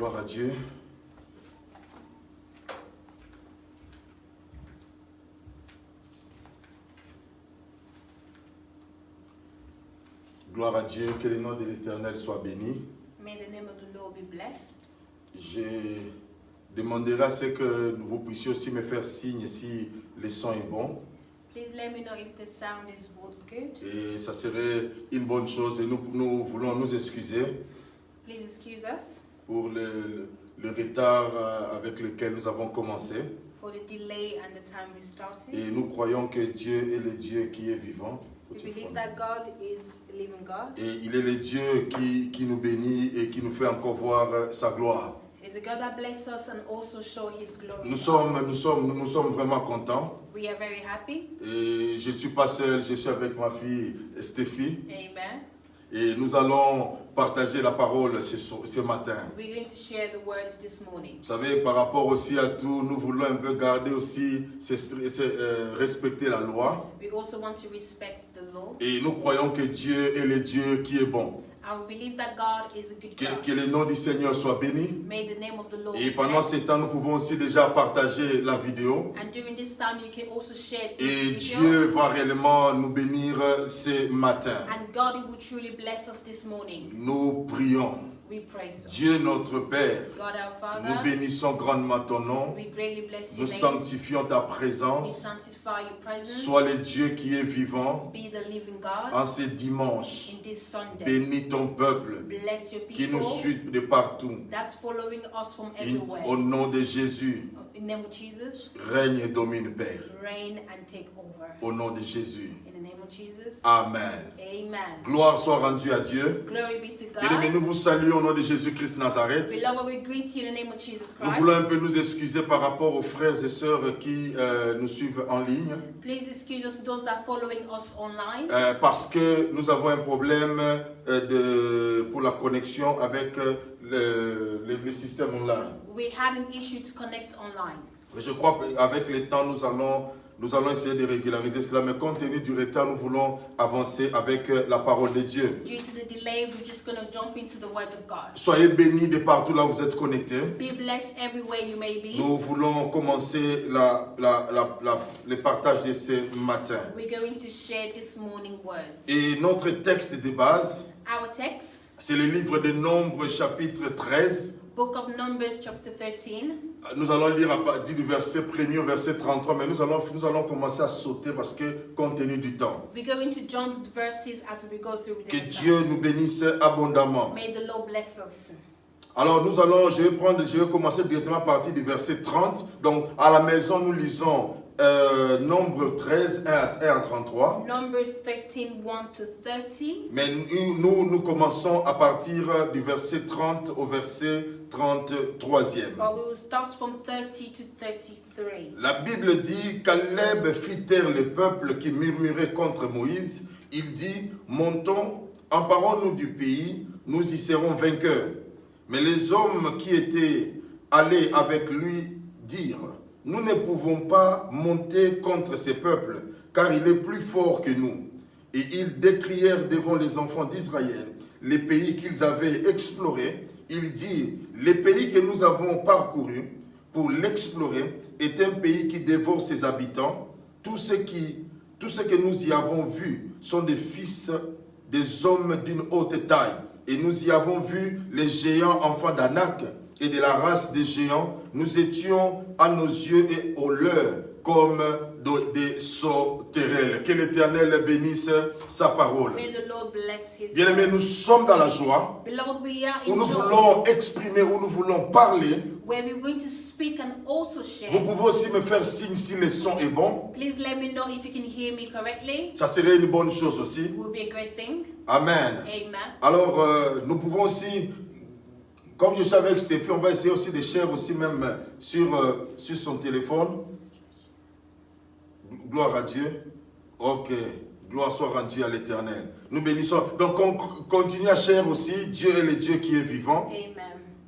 Gloire à Dieu. Gloire à Dieu, que le nom de l'Éternel soit béni. May the name of the Lord be blessed. Je demanderai à ce que vous puissiez aussi me faire signe si le son est bon. Please let me know if the sound is good. Et ça serait une bonne chose. Et nous voulons nous excuser Please excuse us pour le retard avec lequel nous avons commencé. for the delay and the time we started. Et nous croyons que Dieu est le Dieu qui est vivant. We believe that God is a living God. Et il est le Dieu qui nous bénit et qui nous fait encore voir sa gloire. He's a God that blesses us and also show His glory. Nous to us. sommes vraiment contents. We are very happy. Et je ne suis pas seul, je suis avec ma fille Stéphie. Amen. Et nous allons partager la parole ce matin. We're going to share the words this morning. Vous savez, par rapport aussi à tout, nous voulons un peu garder aussi, respecter la loi. We also want to respect the law. Et nous croyons que Dieu est le Dieu qui est bon. And we believe that God is a good Que God. le nom du Seigneur soit béni. May the name of the Lord Et be pendant ce blessed. temps, nous pouvons aussi déjà partager la vidéo. And during this time, you can also share this Et video. Dieu va réellement nous bénir ce matin. And God will truly bless us this morning. Nous prions. We praise Him. Dieu notre Père, God our nous Father, bénissons grandement ton nom. we greatly bless Nous your name. sanctifions ta We présence. sanctify your presence. Sois le Dieu qui est vivant Be the living God en ce dimanche. in this Sunday. Bénis ton peuple Bless your qui nous people suit de partout. that's following us from Au everywhere. nom de Jésus, In the name of Jesus, règne et domine, Père. reign and take over. Au nom de Jésus. In the name of Jesus, Amen. amen. Gloire soit rendue à Dieu. Glory be to Bien-aimés, God. nous vous saluons au nom de Jésus-Christ Nazareth. Beloved, we greet you in the name of Jesus Nous voulons un Christ. peu nous excuser par rapport aux frères et sœurs qui nous suivent en ligne. Please excuse us, those that are following us online. Parce que nous avons un problème pour la connexion avec le système online. We had an issue to connect online. Mais je crois qu'avec le temps, nous allons essayer de régulariser cela. Mais compte tenu du retard, nous voulons avancer avec la parole de Dieu. Due to the delay, we're just going to jump into the Word of God. Soyez bénis de partout là où vous êtes connectés. Be blessed everywhere you may be. Nous voulons commencer le partage de ce matin. We're going to share this morning words. Et notre texte de base, Our text, c'est le livre de Nombres, chapitre 13. Book of Numbers, chapter 13. Nous allons lire à partir du verset 1er au verset 33, mais nous allons commencer à sauter parce que compte tenu du temps. We're going to jump the verses as we go through Que them. Dieu nous bénisse abondamment. May the Lord bless us. Alors je vais commencer directement à partir du verset 30. Donc à la maison nous lisons Nombre 13, 1 à 33. Numbers 13, 1 to 30. Mais nous commençons à partir du verset 30 au verset 33e. But we will start from 30 to 33. La Bible dit, Caleb fit taire le peuple qui murmurait contre Moïse. Il dit, montons, emparons-nous du pays, nous y serons vainqueurs. Mais les hommes qui étaient allés avec lui dirent, nous ne pouvons pas monter contre ces peuples, car il est plus fort que nous. Et ils décrièrent devant les enfants d'Israël les pays qu'ils avaient explorés. Ils dirent, les pays que nous avons parcourus pour l'explorer est un pays qui dévore ses habitants. Tout ce que nous y avons vu sont des fils des hommes d'une haute taille. Et nous y avons vu les géants enfants d'Anak et de la race des géants. Nous étions à nos yeux et aux leurs comme des sauterelles. Que l'Éternel bénisse sa parole. May the Lord bless His Bien-aimés, word. nous sommes dans la joie Beloved, we are où in nous joy, voulons exprimer, où nous voulons parler. where we're going to speak and also Vous share. pouvez aussi me faire signe si le son est bon. Please let me know if you can hear me correctly. Ça serait une bonne chose aussi. It will be a great thing. Amen. Amen. Alors, nous pouvons aussi, comme je suis avec Stéphie, on va essayer aussi de share aussi même sur son téléphone. Gloire à Dieu. Ok. Gloire soit rendue à l'Éternel. Nous bénissons. Donc, on continue à share aussi. Dieu est le Dieu qui est vivant. Amen.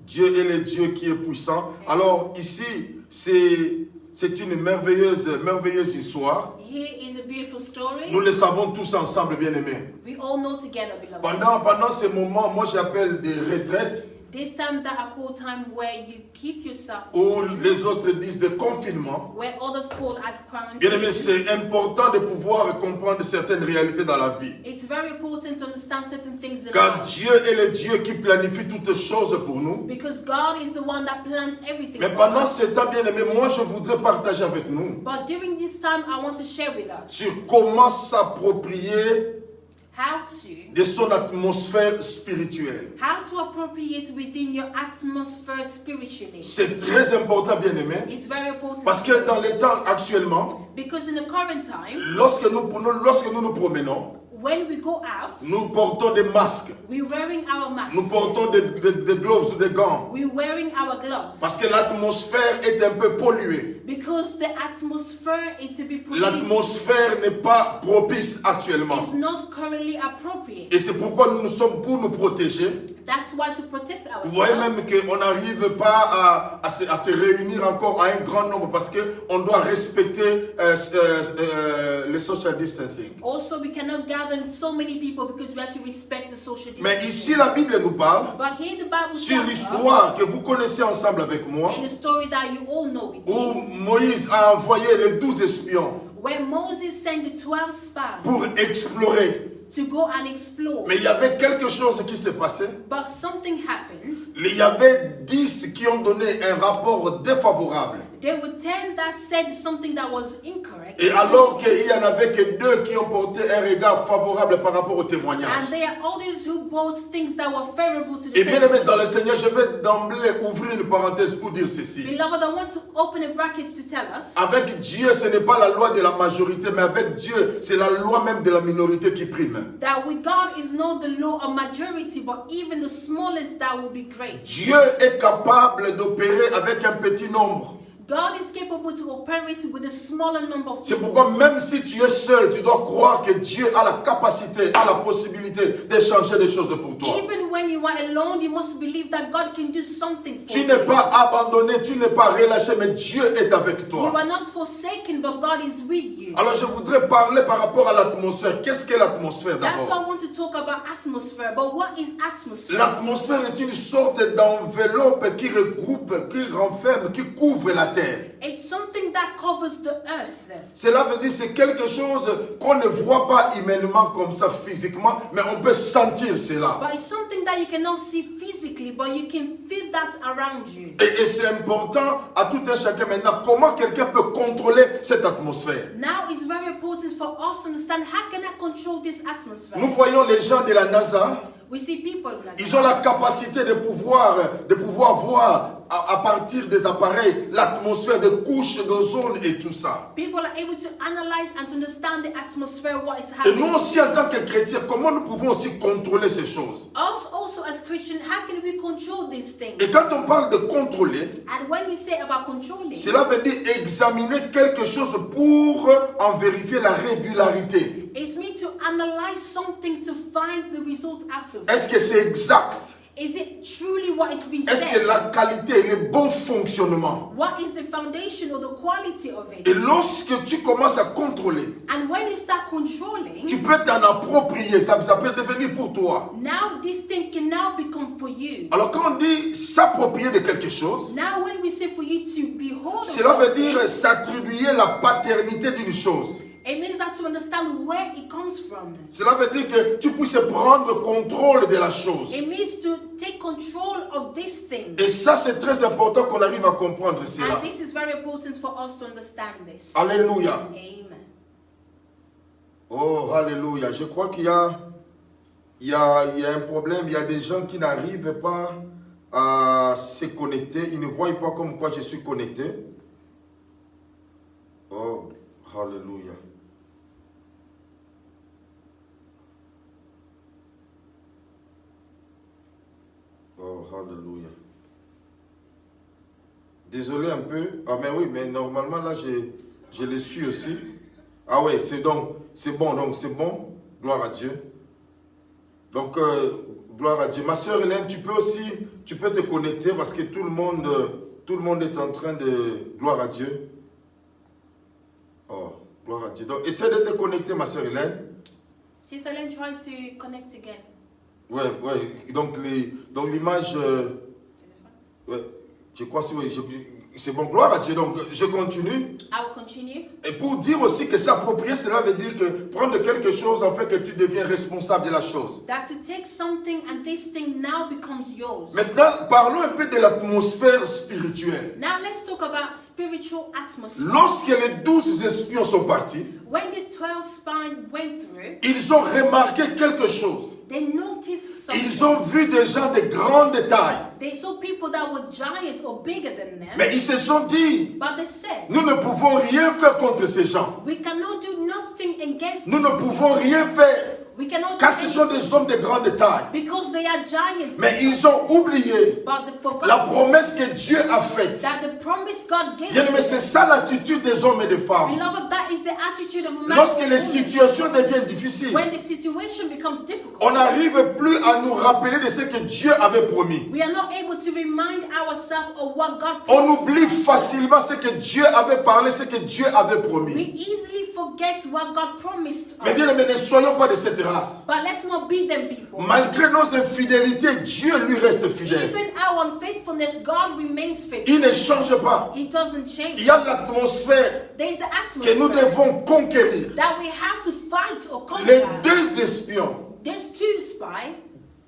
Dieu est le Dieu qui est puissant. Alors, ici, c'est une merveilleuse histoire. Here is a beautiful story. Nous le savons tous ensemble, bien-aimés. We all know together, beloved. Pendant ces moments, moi j'appelle des retraites. This time that are called time where you keep yourself, ou les autres disent de confinement. where others call as Bien aimé, quarantine. c'est important de pouvoir comprendre certaines réalités dans la vie. It's very important to understand certain things in Car life. Dieu est le Dieu qui planifie toutes choses pour nous. Because God is the one that plans everything Mais for pendant us. ce temps, bien aimé, moi je voudrais partager avec nous But during this time, I want to share with us sur comment s'approprier how to de son atmosphère spirituelle. appropriate within your atmosphere spiritually. C'est très important, bien aimé, It's very important parce que dans les temps actuellement, because in the current time, lorsque nous nous promenons, when we go out, nous portons des masques, we're wearing our masks, nous portons des gloves ou des gants, we're wearing our gloves, parce que l'atmosphère est un peu polluée. because the atmosphere is to be polluted. L'atmosphère n'est pas propice actuellement. It's not currently appropriate. Et c'est pourquoi nous sommes pour nous protéger. That's why to protect Vous voyez même ourselves. qu'on n'arrive pas à se réunir encore à un grand nombre parce qu'on doit respecter le social distancing. Also, we cannot gather so many people because we have to respect the social Mais distancing. ici, la Bible nous parle But here the Bible sur tells us, l'histoire que vous connaissez ensemble avec moi, in a story that you all know with où me, Moïse a envoyé les 12 espions where Moses sent the 12 spies pour explorer. to go and explore. Mais il y avait quelque chose qui s'est passé. But something happened. Il y avait 10 qui ont donné un rapport défavorable. There were 10 that said something that was incorrect. Et alors qu'il n'y en avait que 2 qui ont porté un regard favorable par rapport au témoignage. And there are others who brought things that were favorable to the Et bien aimé testimony. dans le Seigneur, je vais d'emblée ouvrir une parenthèse pour dire ceci. Beloved, I want to open a bracket to tell us Avec Dieu, ce n'est pas la loi de la majorité, mais avec Dieu, c'est la loi même de la minorité qui prime. that with God is not the law of majority, but even the smallest that will be great. Dieu est capable d'opérer avec un petit nombre. God is capable to operate with a smaller number of C'est people. pourquoi même si tu es seul, tu dois croire que Dieu a la capacité, a la possibilité de changer les choses pour toi. Even when you are alone, you must believe that God can do something for Tu you. n'es pas abandonné, tu n'es pas relâché, mais Dieu est avec You toi. are not forsaken, but God is with you. Alors je voudrais parler par rapport à l'atmosphère. Qu'est-ce qu'est l'atmosphère That's why d'abord? I want to talk about atmosphere. But what is atmosphere? L'atmosphère est une sorte d'enveloppe qui regroupe, qui renferme, qui couvre la terre. It's something that covers the earth. Cela veut dire que c'est quelque chose qu'on ne voit pas humainement comme ça physiquement, mais on peut sentir cela. But it's something that you cannot see physically, but you can feel that around you. Et c'est important à tout un chacun maintenant, comment quelqu'un peut contrôler cette atmosphère. Now it's very important for us to understand how can I control this atmosphere. Nous voyons les gens de la NASA, We see people like ils ont la capacité de pouvoir voir à partir des appareils l'atmosphère des couches d'ozone et tout ça. people are able to analyze and to understand the atmosphere, what is Et nous happening. aussi en tant que chrétiens, comment nous pouvons aussi contrôler ces choses? Us also as Christians, how can we control these things? Et quand on parle de contrôler, And when we say about controlling, cela veut dire examiner quelque chose pour en vérifier la régularité. it's me to analyze something to find the result out of it. Est-ce que c'est exact? Is it truly what it's been Est-ce que said? la qualité, le bon fonctionnement? What is the foundation or the quality of it? Et lorsque tu commences à contrôler, And when you start controlling, tu peux t'en approprier, ça peut devenir pour toi. now this thing can now become for you. Alors quand on dit s'approprier de quelque chose, Now when we say for you to behold of cela veut something, dire s'attribuer la paternité d'une chose. it means that to understand where it comes from. Cela veut dire que tu puisses prendre contrôle de la chose. It means to take control of this thing. Et ça, c'est très important qu'on arrive à comprendre cela. And this is very important for us to understand this. Alléluia. Amen. Oh, alléluia. Je crois qu'il y a un problème. Il y a des gens qui n'arrivent pas à se connecter. Ils ne voient pas comme quoi je suis connecté. Oh, alléluia. Oh, alléluia. Désolé un peu. Ah, mais oui, mais normalement, là, je le suis aussi. Ah oui, c'est bon, donc c'est bon. Gloire à Dieu. Donc, gloire à Dieu. Ma soeur Hélène, tu peux te connecter parce que tout le monde est en train de... Gloire à Dieu. Oh, gloire à Dieu. Donc, essaie de te connecter, ma soeur Hélène. Sister Helen, try to connect again. Ouais. Donc l'image Ouais, je crois que oui, c'est bon, gloire à Dieu. Donc, je continue. I will continue. Et pour dire aussi que s'approprier, cela veut dire que prendre quelque chose en fait que tu deviens responsable de la chose. That to take something and this thing now becomes yours. Maintenant, parlons un peu de l'atmosphère spirituelle. Now let's talk about spiritual atmosphere. Lorsque les 12 espions sont partis, When these 12 spies went through, ils ont remarqué quelque chose. they noticed something. Ils ont vu des gens de grande taille. They saw people that were giants or bigger than them. Mais ils se sont dit, But they said, nous ne pouvons rien faire contre ces gens. we cannot do nothing against Nous ne these pouvons people. rien faire. We cannot do Car ce sont anything des hommes de grande taille. because they are giants. Mais ils ont oublié But they la forgot promesse que Dieu a faite. that the promise God gave Bien to aimé, c'est them. ça l'attitude des hommes et des femmes. Beloved, that is the attitude of a man. Lorsque or les woman. situations deviennent difficiles, When the situation becomes difficult, on n'arrive plus à nous rappeler de ce que Dieu avait promis. we are not able to remind ourselves of what God On promised. oublie facilement ce que Dieu avait parlé, ce que Dieu avait We promis. easily forget what God promised Mais bien us. aimé, ne soyons pas de cette race. But let's not be them people. Malgré nos infidélités, Dieu lui reste fidèle. Even our unfaithfulness, God remains faithful. Il ne change pas. He doesn't Il change. y a l'atmosphère There is an que nous atmosphere devons conquérir. that we have to fight or Les conquer. deux espions, There's two spies,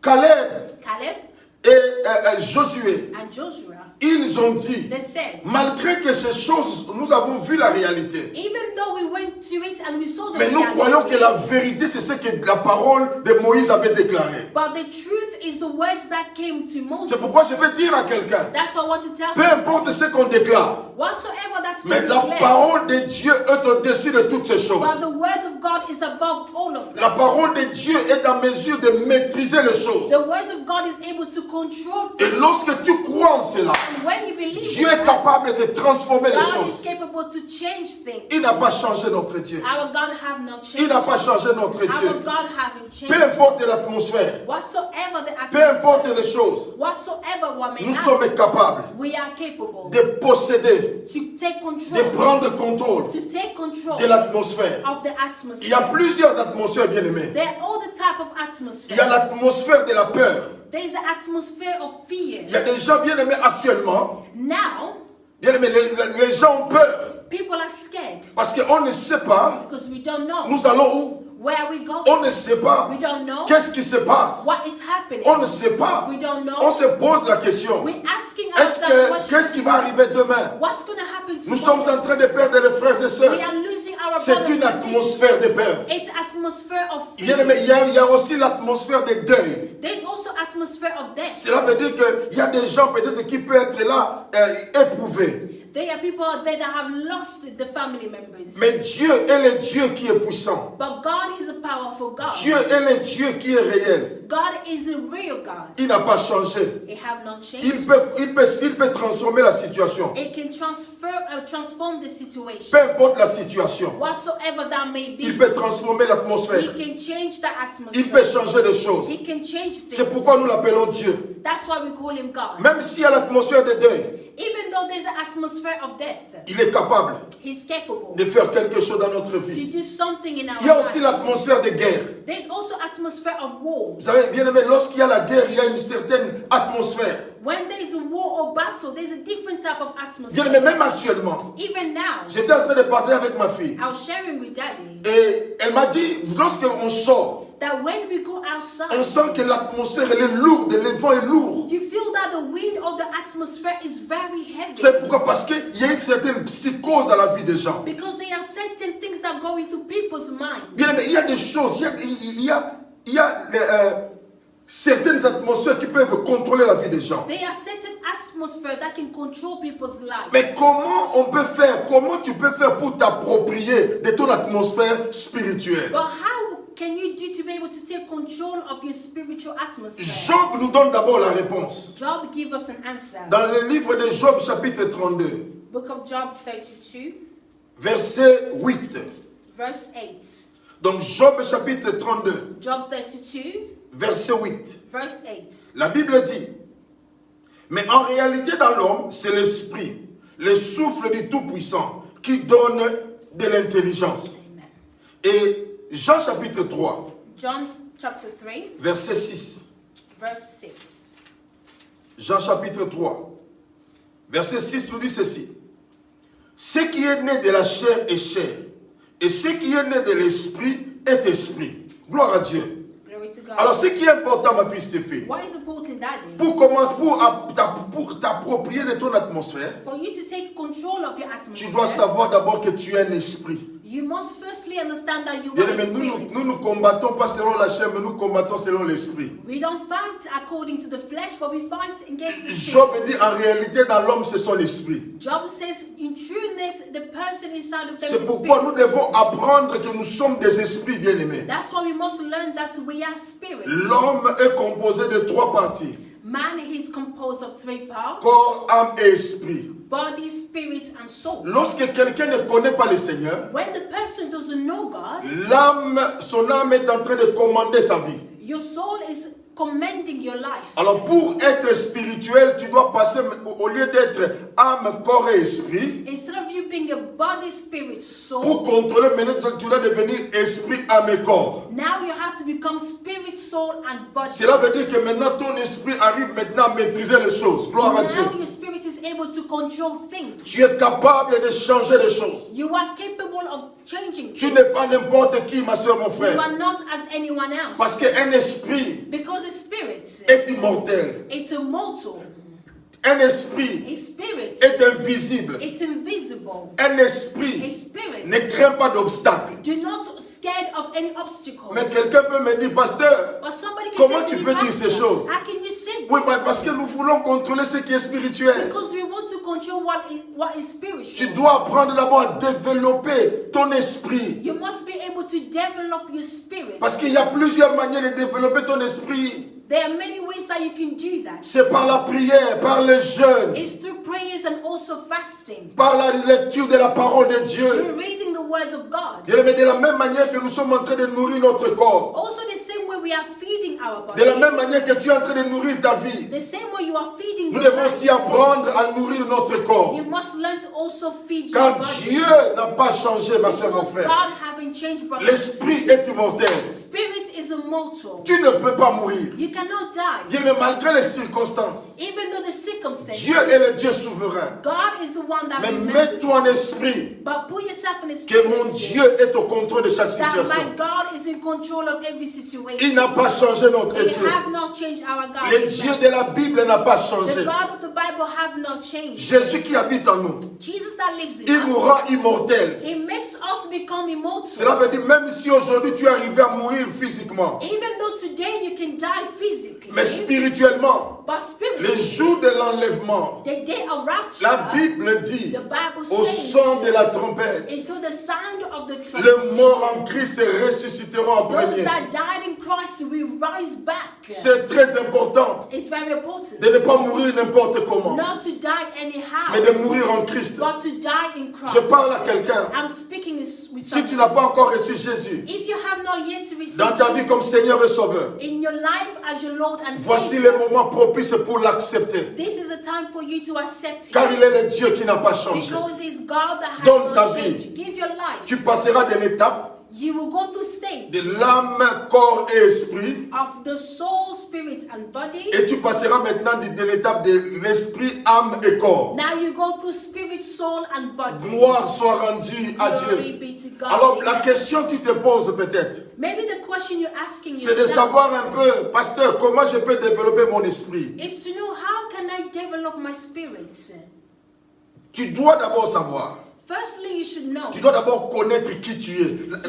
Caleb Caleb et Josué, and Joshua. ils ont dit, They said, malgré que ces choses, nous avons vu la réalité. even though we went to it and we saw the Mais nous reality, croyons que la vérité, c'est ce que la parole de Moïse avait déclaré. but the truth is the words that came to Moses. C'est pourquoi je vais dire à quelqu'un, That's what I want to tell peu you. importe ce qu'on déclare, Whatsoever that's mais been la declared, parole de Dieu est au-dessus de toutes ces choses. but the word of God is above all of La them. parole de Dieu est en mesure de maîtriser les choses. The word of God is able to control Et things. lorsque tu crois en cela, And when you believe Dieu in est that, capable de transformer les God choses. is capable to change things. Il n'a pas changé notre Dieu. Our God have not Il changed. n'a pas changé notre Our Dieu. God haven't Peu changed. importe l'atmosphère, Whatsoever the peu importe atmosphere, les choses, whatsoever one may nous have, sommes capables we are capable de posséder, to take de control, prendre contrôle to take control de l'atmosphère. of the Il y a atmosphere. plusieurs atmosphères, bien aimés. There are all the type of Il y a atmosphere. l'atmosphère de la peur. There is an atmosphere of fear. Il y a des gens bien aimés actuellement. Now, Bien aimés, les gens ont peur people are scared parce qu'on ne sait pas because we don't know nous allons où. where we go. On ne sait pas We don't know qu'est-ce qui se passe. what is happening. On ne sait pas. We don't know. On se pose la question. We're asking Est-ce ourselves que qu'est-ce qui va arriver demain? what's going to happen Nous sommes tomorrow. en train de perdre les frères et We sœurs. are losing our C'est brothers une and sisters. atmosphère de peur. It's atmosphere of Bien fear. aimé, il y a aussi l'atmosphère de deuil. There's also atmosphere of death. Cela veut dire qu'il y a des gens peut-être qui peuvent être là éprouvés. There are people out there that have lost the family members. Mais Dieu est le Dieu qui est puissant. But God is a powerful God. Dieu est le Dieu qui est réel. God is a real God. Il n'a pas changé. It have not changed. Il peut transformer la situation. It can transform the situation. Peu importe la situation. Whatsoever that may Il be, peut transformer l'atmosphère. He can change the Il peut atmosphere. changer les choses. He can change C'est things. pourquoi nous l'appelons Dieu. That's why we call Him God. Même s'il y a l'atmosphère de deuil, Even though there's an atmosphere of death, il est capable He's capable de faire quelque chose dans notre to vie. do something in our Il y a aussi life. l'atmosphère de guerre. There's also atmosphere of war. Vous savez, bien aimé, lorsqu'il y a la guerre, il y a une certaine atmosphère. When there is a war or battle, there's a different type of Bien aimé, atmosphere. même actuellement, Even now, j'étais en train de parler avec ma fille. I was sharing with Daddy Et elle m'a dit, lorsqu'on sort, that when we go on outside, sent que l'atmosphère elle est lourde, le vent est lourd. you feel that the wind or the atmosphere is very heavy. C'est pourquoi? Parce qu'il y a une certaine psychose dans la vie des gens. Because there are certain things that go into people's mind. Bien aimé, il y a des choses, il y a certaines atmosphères qui peuvent contrôler la vie des gens. There are certain atmosphere that can control people's lives. Mais comment on peut faire, comment tu peux faire pour t'approprier de ton atmosphère spirituelle? But how can you do to be able to take control of your spiritual atmosphere? Job nous donne d'abord la réponse. Job give us an answer. Dans le livre de Job, chapitre 32, Book of Job 32, verset 8. verse 8. Donc Job, chapitre 32, Job 32, verset 8. verse 8. La Bible dit, mais en réalité dans l'homme, c'est l'esprit, le souffle du Tout-Puissant qui donne de l'intelligence. Amen. Et Jean chapitre 3, John chapter 3, verset 6. verse 6. Jean chapitre 3, Verset 6 nous dit ceci. Ce qui est né de la chair est chair, et ce qui est né de l'esprit est esprit. Gloire à Dieu. Glory to God. Alors ce qui est important, ma fille Stéphie, What is important, Daddy? pour commencer, pour t'approprier de ton atmosphère, For you to take control of your tu dois atmosphere, savoir d'abord que tu es un esprit. you must firstly understand that you Bien are a aimé, spirit. nous ne combattons pas selon la chair, mais nous combattons selon l'esprit. We don't fight according to the flesh, but we fight against the Job spirit. dit en réalité dans l'homme c'est son esprit. Job says, in trueness, the person inside of them C'est is pourquoi nous spirit. devons apprendre que nous sommes des esprits bien-aimés. That's why we must learn that we are spirits. L'homme est composé de 3 parties. Man is composed of 3 parts: Corps, âme et esprit. body, spirit, and soul. Lorsque quelqu'un ne connaît pas le Seigneur, When the person doesn't know God, son âme est en train de commander sa vie. your soul is commending your life. Alors pour être spirituel, tu dois passer, au lieu d'être âme, corps et esprit, Instead of you being a body, spirit, soul, pour contrôler, maintenant tu dois devenir esprit, âme et corps. now you have to become spirit, soul, and body. Cela veut dire que maintenant ton esprit arrive maintenant à maîtriser les choses. Gloire à Dieu. Now your spirit is able to control things. Tu es capable de changer les choses. You are capable of changing Tu things. n'es pas n'importe qui, ma soeur, mon You frère. are not as anyone else. Parce qu'un esprit Because a spirit, est immortel. it's immortal. Un esprit A spirit, est invisible. it's invisible. Un A esprit spirit, ne craint pas d'obstacles. do not scared of any obstacles. Mais quelqu'un peut me dire, pasteur, But somebody can comment say tu to peux me, dire ces "Pastor, choses?" how can you say Oui, this?" parce que nous voulons contrôler ce qui est spirituel. Because we want to control what is Tu spiritual. dois apprendre d'abord à développer ton esprit. You must be able to develop your spirit. Parce qu'il y a plusieurs manières de développer ton esprit. There are many ways that you can do that. C'est par la prière, par le jeûne, It's through prayers and also fasting. par la lecture de la parole de Dieu. You're reading the words of God. Bien aimé, de la même manière que nous sommes en train de nourrir notre corps, Also the same way we are feeding our body. de la même manière que tu es en train de nourrir ta vie, The same way you are feeding nous your devons body. aussi apprendre à nourrir notre corps. You must learn to also feed your Car body. Dieu n'a pas changé, ma soeur, mon Because frère. God haven't changed, brother. L'esprit est immortel. Spirit is immortal. Tu ne peux pas mourir. You cannot die. Bien, mais malgré les circonstances, Even though the circumstances, Dieu est le Dieu souverain. God is the one that Mais remembers. mets-toi en esprit But put yourself in a que mon spirit Dieu est au contrôle de chaque that my situation. God is in control of every situation. Il n'a pas changé notre We Dieu. have not changed our God. Le Dieu de la Bible n'a pas The changé. God of the Bible have not changed. Jésus qui habite en nous, Jesus that lives in il nous us, rend immortels. He makes us become immortal. Cela veut dire même si aujourd'hui tu es arrivé à mourir physiquement, Even though today you can die physically, mais spirituellement, but le spiritually, jour de l'enlèvement, the day of rapture, la Bible dit, the Bible au says, son de la trompette, and through the sound of the trumpet, les morts en Christ ressusciteront en those premier. that died in Christ will rise back. C'est très important It's very important de ne pas mourir n'importe comment, not to die anyhow, mais de mourir en Christ. but to die in Christ. Je parle à quelqu'un. I'm speaking with Si tu someone. n'as pas encore reçu Jésus If you have not yet received dans ta vie Jesus comme Seigneur et Sauveur, in your life as your Lord and voici Savior, le moment propice pour l'accepter. this is a time for you to accept Car Him. il est le Dieu qui n'a pas changé. Because it's God that has Donne ta not vie. changed. Give your life. Tu passeras de l'étape You will go through stage de l'âme, corps et esprit, of the soul, spirit, and body. et tu passeras maintenant de l'étape de l'esprit, âme et corps. Now you go through spirit, soul, and body. Gloire soit rendue à Glory Dieu. be to God. Alors la question que tu te poses peut-être, Maybe the question you're asking c'est de yourself savoir un peu, pasteur, comment je peux développer mon esprit. is to know how can I develop my spirit. Tu dois d'abord savoir. Firstly, you should know. Tu dois d'abord connaître qui tu es.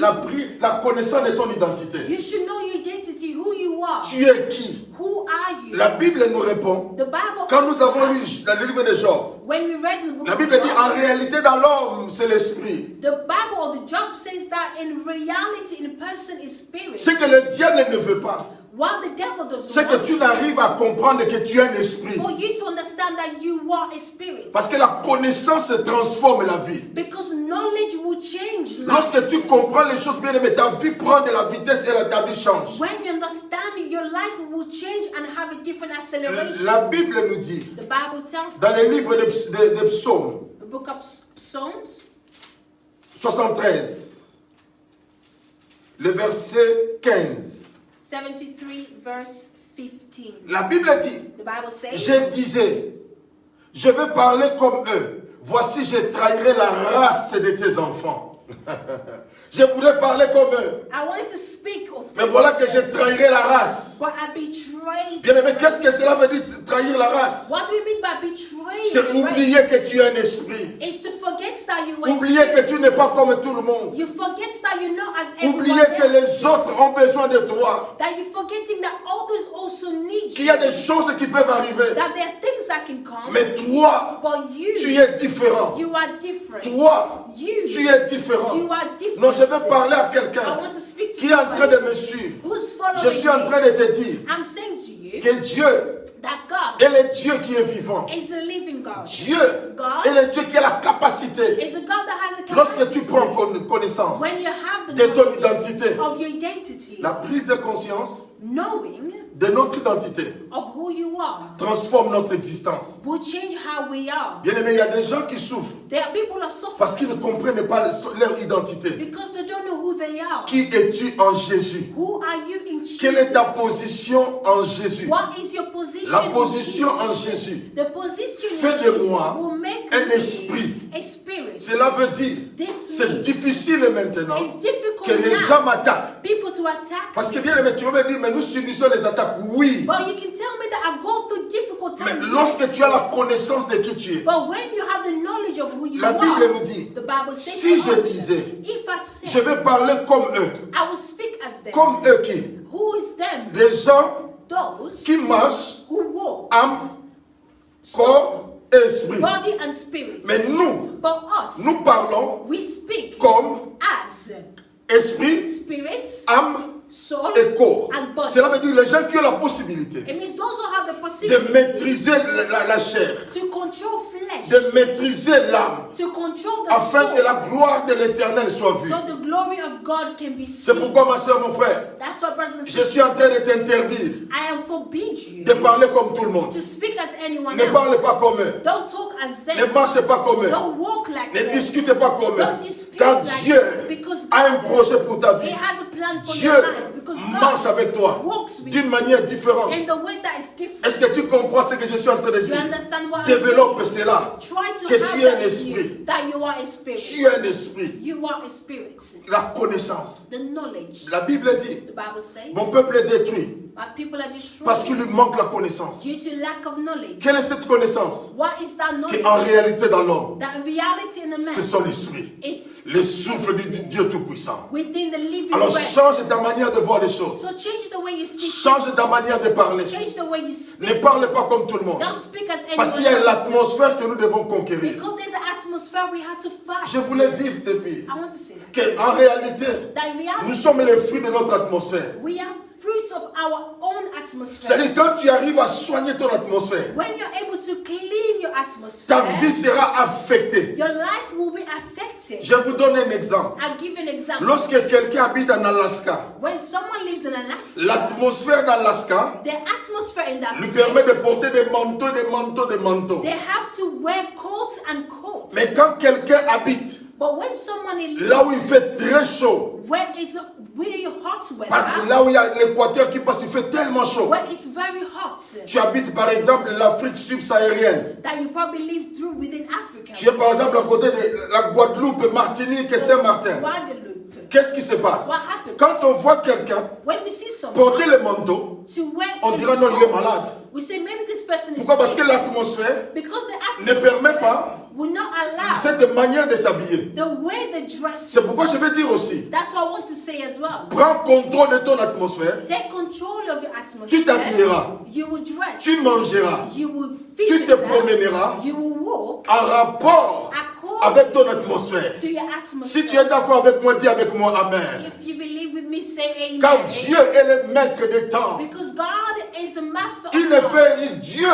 La connaissance de ton identité. You should know your identity, who you are. Tu es qui? Who are you? La Bible nous répond. The Bible Quand nous avons lu answers. dans le livre de Job, When we read the book la of Bible dit en Job, réalité dans l'homme, c'est l'esprit. the Bible or the Job says that in reality, in a person is spirit. Ce que le diable ne veut pas, What the devil doesn't c'est que want tu n'arrives à comprendre que tu es un esprit. for you to understand that you are a spirit. Parce que la connaissance transforme la vie. Because knowledge will change life. Lorsque tu comprends les choses bien aimées, ta vie prend de la vitesse et ta vie change. When you understand, your life will change and have a different acceleration. La Bible nous dit, The Bible tells dans us, le livre des psaumes, the book of Psalms, 73, le verset 15. 73 verse 15. La Bible dit, The Bible says, je disais, Je vais parler comme eux. Voici, je trahirai la race de tes enfants. Je voudrais parler comme eux. I wanted to speak of Mais voilà que je trahirai la race. but I betrayed. Bien aimé, qu'est-ce que cela veut dire trahir la race? What do we mean by betraying? C'est the oublier race? que tu es un esprit. It's to forget that you are Oublier que tu spirit. n'es pas comme tout le monde. You forget that you're not as everyone Oublier que else. les autres ont besoin de toi. That you're forgetting that others also need Qu'il y you. a des choses qui peuvent arriver. That there are things that can come. Mais toi, But tu you, es différent. you are different. Toi, You, tu es différent. you are different. Non, je vais parler à I quelqu'un want to speak to qui est en train somebody de me suivre. who's following Je suis en me. train de te dire I'm saying to you que Dieu that God est le Dieu qui est vivant. is a living God. Dieu God est le Dieu qui a la capacité. is a God that has a Lorsque tu capacity. prends connaissance When you have the de ton knowledge identité, of your identity, la prise de conscience knowing de notre identité of who you are transforme notre existence. will change how we are. Bien aimé, il y a des gens qui souffrent There are people that suffer parce qu'ils ne comprennent pas leur identité. because they don't know who they are. Qui es-tu en Jésus? Who are you in Jesus? Quelle est ta position en Jésus? What is your position? La in position en Jesus? Jésus The position fait in de Jesus moi will make un me esprit. a spirit. Cela veut dire, This c'est means difficile maintenant it's difficult que les now gens m'attaquent. people to attack Parce que me. bien aimé, tu vas me dire, mais nous subissons les attaques. Oui, But you can tell me that I go through difficult mais times. lorsque yes. tu as la connaissance de qui tu es, But when you have the knowledge of who you La are, Bible nous dit, the Bible says si to je us, disais, if I je said, vais parler comme eux. I will speak as them. Comme eux qui? Who is them? Des gens Those qui marchent who walk âme, corps et esprit. body and spirit. Mais nous, But us, nous parlons we speak comme as esprit, spirits, âme soul, et corps. and body. Cela veut dire les gens qui ont la possibilité It means those who have the de possibility maîtriser la chair, to control flesh, de maîtriser l'âme, to control the afin que soul, la gloire de l'Éternel soit vue. so the glory of God can be C'est seen. pourquoi, ma soeur, mon frère, That's what brothers and je sisters, suis en train de t'interdire I am forbid you de parler comme tout le monde. to speak as anyone Ne parle else. pas comme eux. Don't talk as Ne them. marche pas comme eux. Don't walk like Ne them. discute pas comme Don't eux. dispute Car like Dieu them. Because a un God, projet pour ta He vie. has a plan for Dieu your life. Because marche God avec toi walks with d'une you manière différente. in the way that is different. Est-ce que tu comprends ce que je suis en train de Do you dire? understand what I'm Développe saying? cela. Try to Que have tu es un that in esprit. you, that you are a spirit. Tu es un esprit. You are a spirit. La connaissance. The knowledge. La Bible dit, The Bible says, mon peuple est détruit my people are destroyed parce qu'il lui manque la connaissance. due to lack of knowledge. Quelle est cette connaissance? What is that knowledge? Qu'en réalité dans l'homme, That reality in a c'est man, son esprit. it's Le souffle du Dieu Tout-Puissant. within the living Alors breath. change ta manière de voir les choses. So change the way you see Change things. ta manière de parler. Change the way you speak. Ne parle pas comme tout le monde. Don't speak as Parce qu'il y a anyone else. l'atmosphère que nous devons conquérir. Because there's an atmosphere we have to fight. Je voulais dire, Stéphie, I want to say that. qu'en réalité, That in reality, nous sommes les fruits de notre atmosphère. we are fruits of our own atmosphere. C'est-à-dire, quand tu arrives à soigner ton atmosphère, When you're able to clean your atmosphere, ta vie sera affectée. your life will be affected. Je vous donne un exemple. I'll give you an example. Lorsque quelqu'un habite en Alaska, When someone lives in Alaska, l'atmosphère d'Alaska the atmosphere in that lui permet de place, porter des manteaux, des manteaux, des manteaux. they have to wear coats and coats. Mais quand quelqu'un habite But when someone is là où il fait très chaud, when it's really hot parce que weather, là où il y a l'équateur qui passe, il fait tellement chaud. when it's very hot, Tu habites par exemple l'Afrique subsaharienne. that you probably live through within Africa. Tu es par exemple à côté de la Guadeloupe, Martinique et Saint-Martin. Guadeloupe. Qu'est-ce qui se passe? What happens? Quand on voit quelqu'un When we see someone porter le manteau, to wear on a dira non, il est coat, malade. we say maybe this person is Pourquoi? Parce que sick. l'atmosphère Because the ne permet pas will not allow cette manière de s'habiller. the way they dress. C'est pourquoi je vais dire aussi, That's what I want to say as well. prends contrôle de ton atmosphère, Take control of your tu atmosphere. t'habilleras, You will dress. tu mangeras, You will feed tu te yourself. promèneras You will walk en rapport according avec ton atmosphère. to your atmosphere. Si tu es d'accord avec moi, dis avec moi Amen. If you believe with me, say amen. Car Dieu est le maître des temps. Because God is a master Il of ne time. fait, Dieu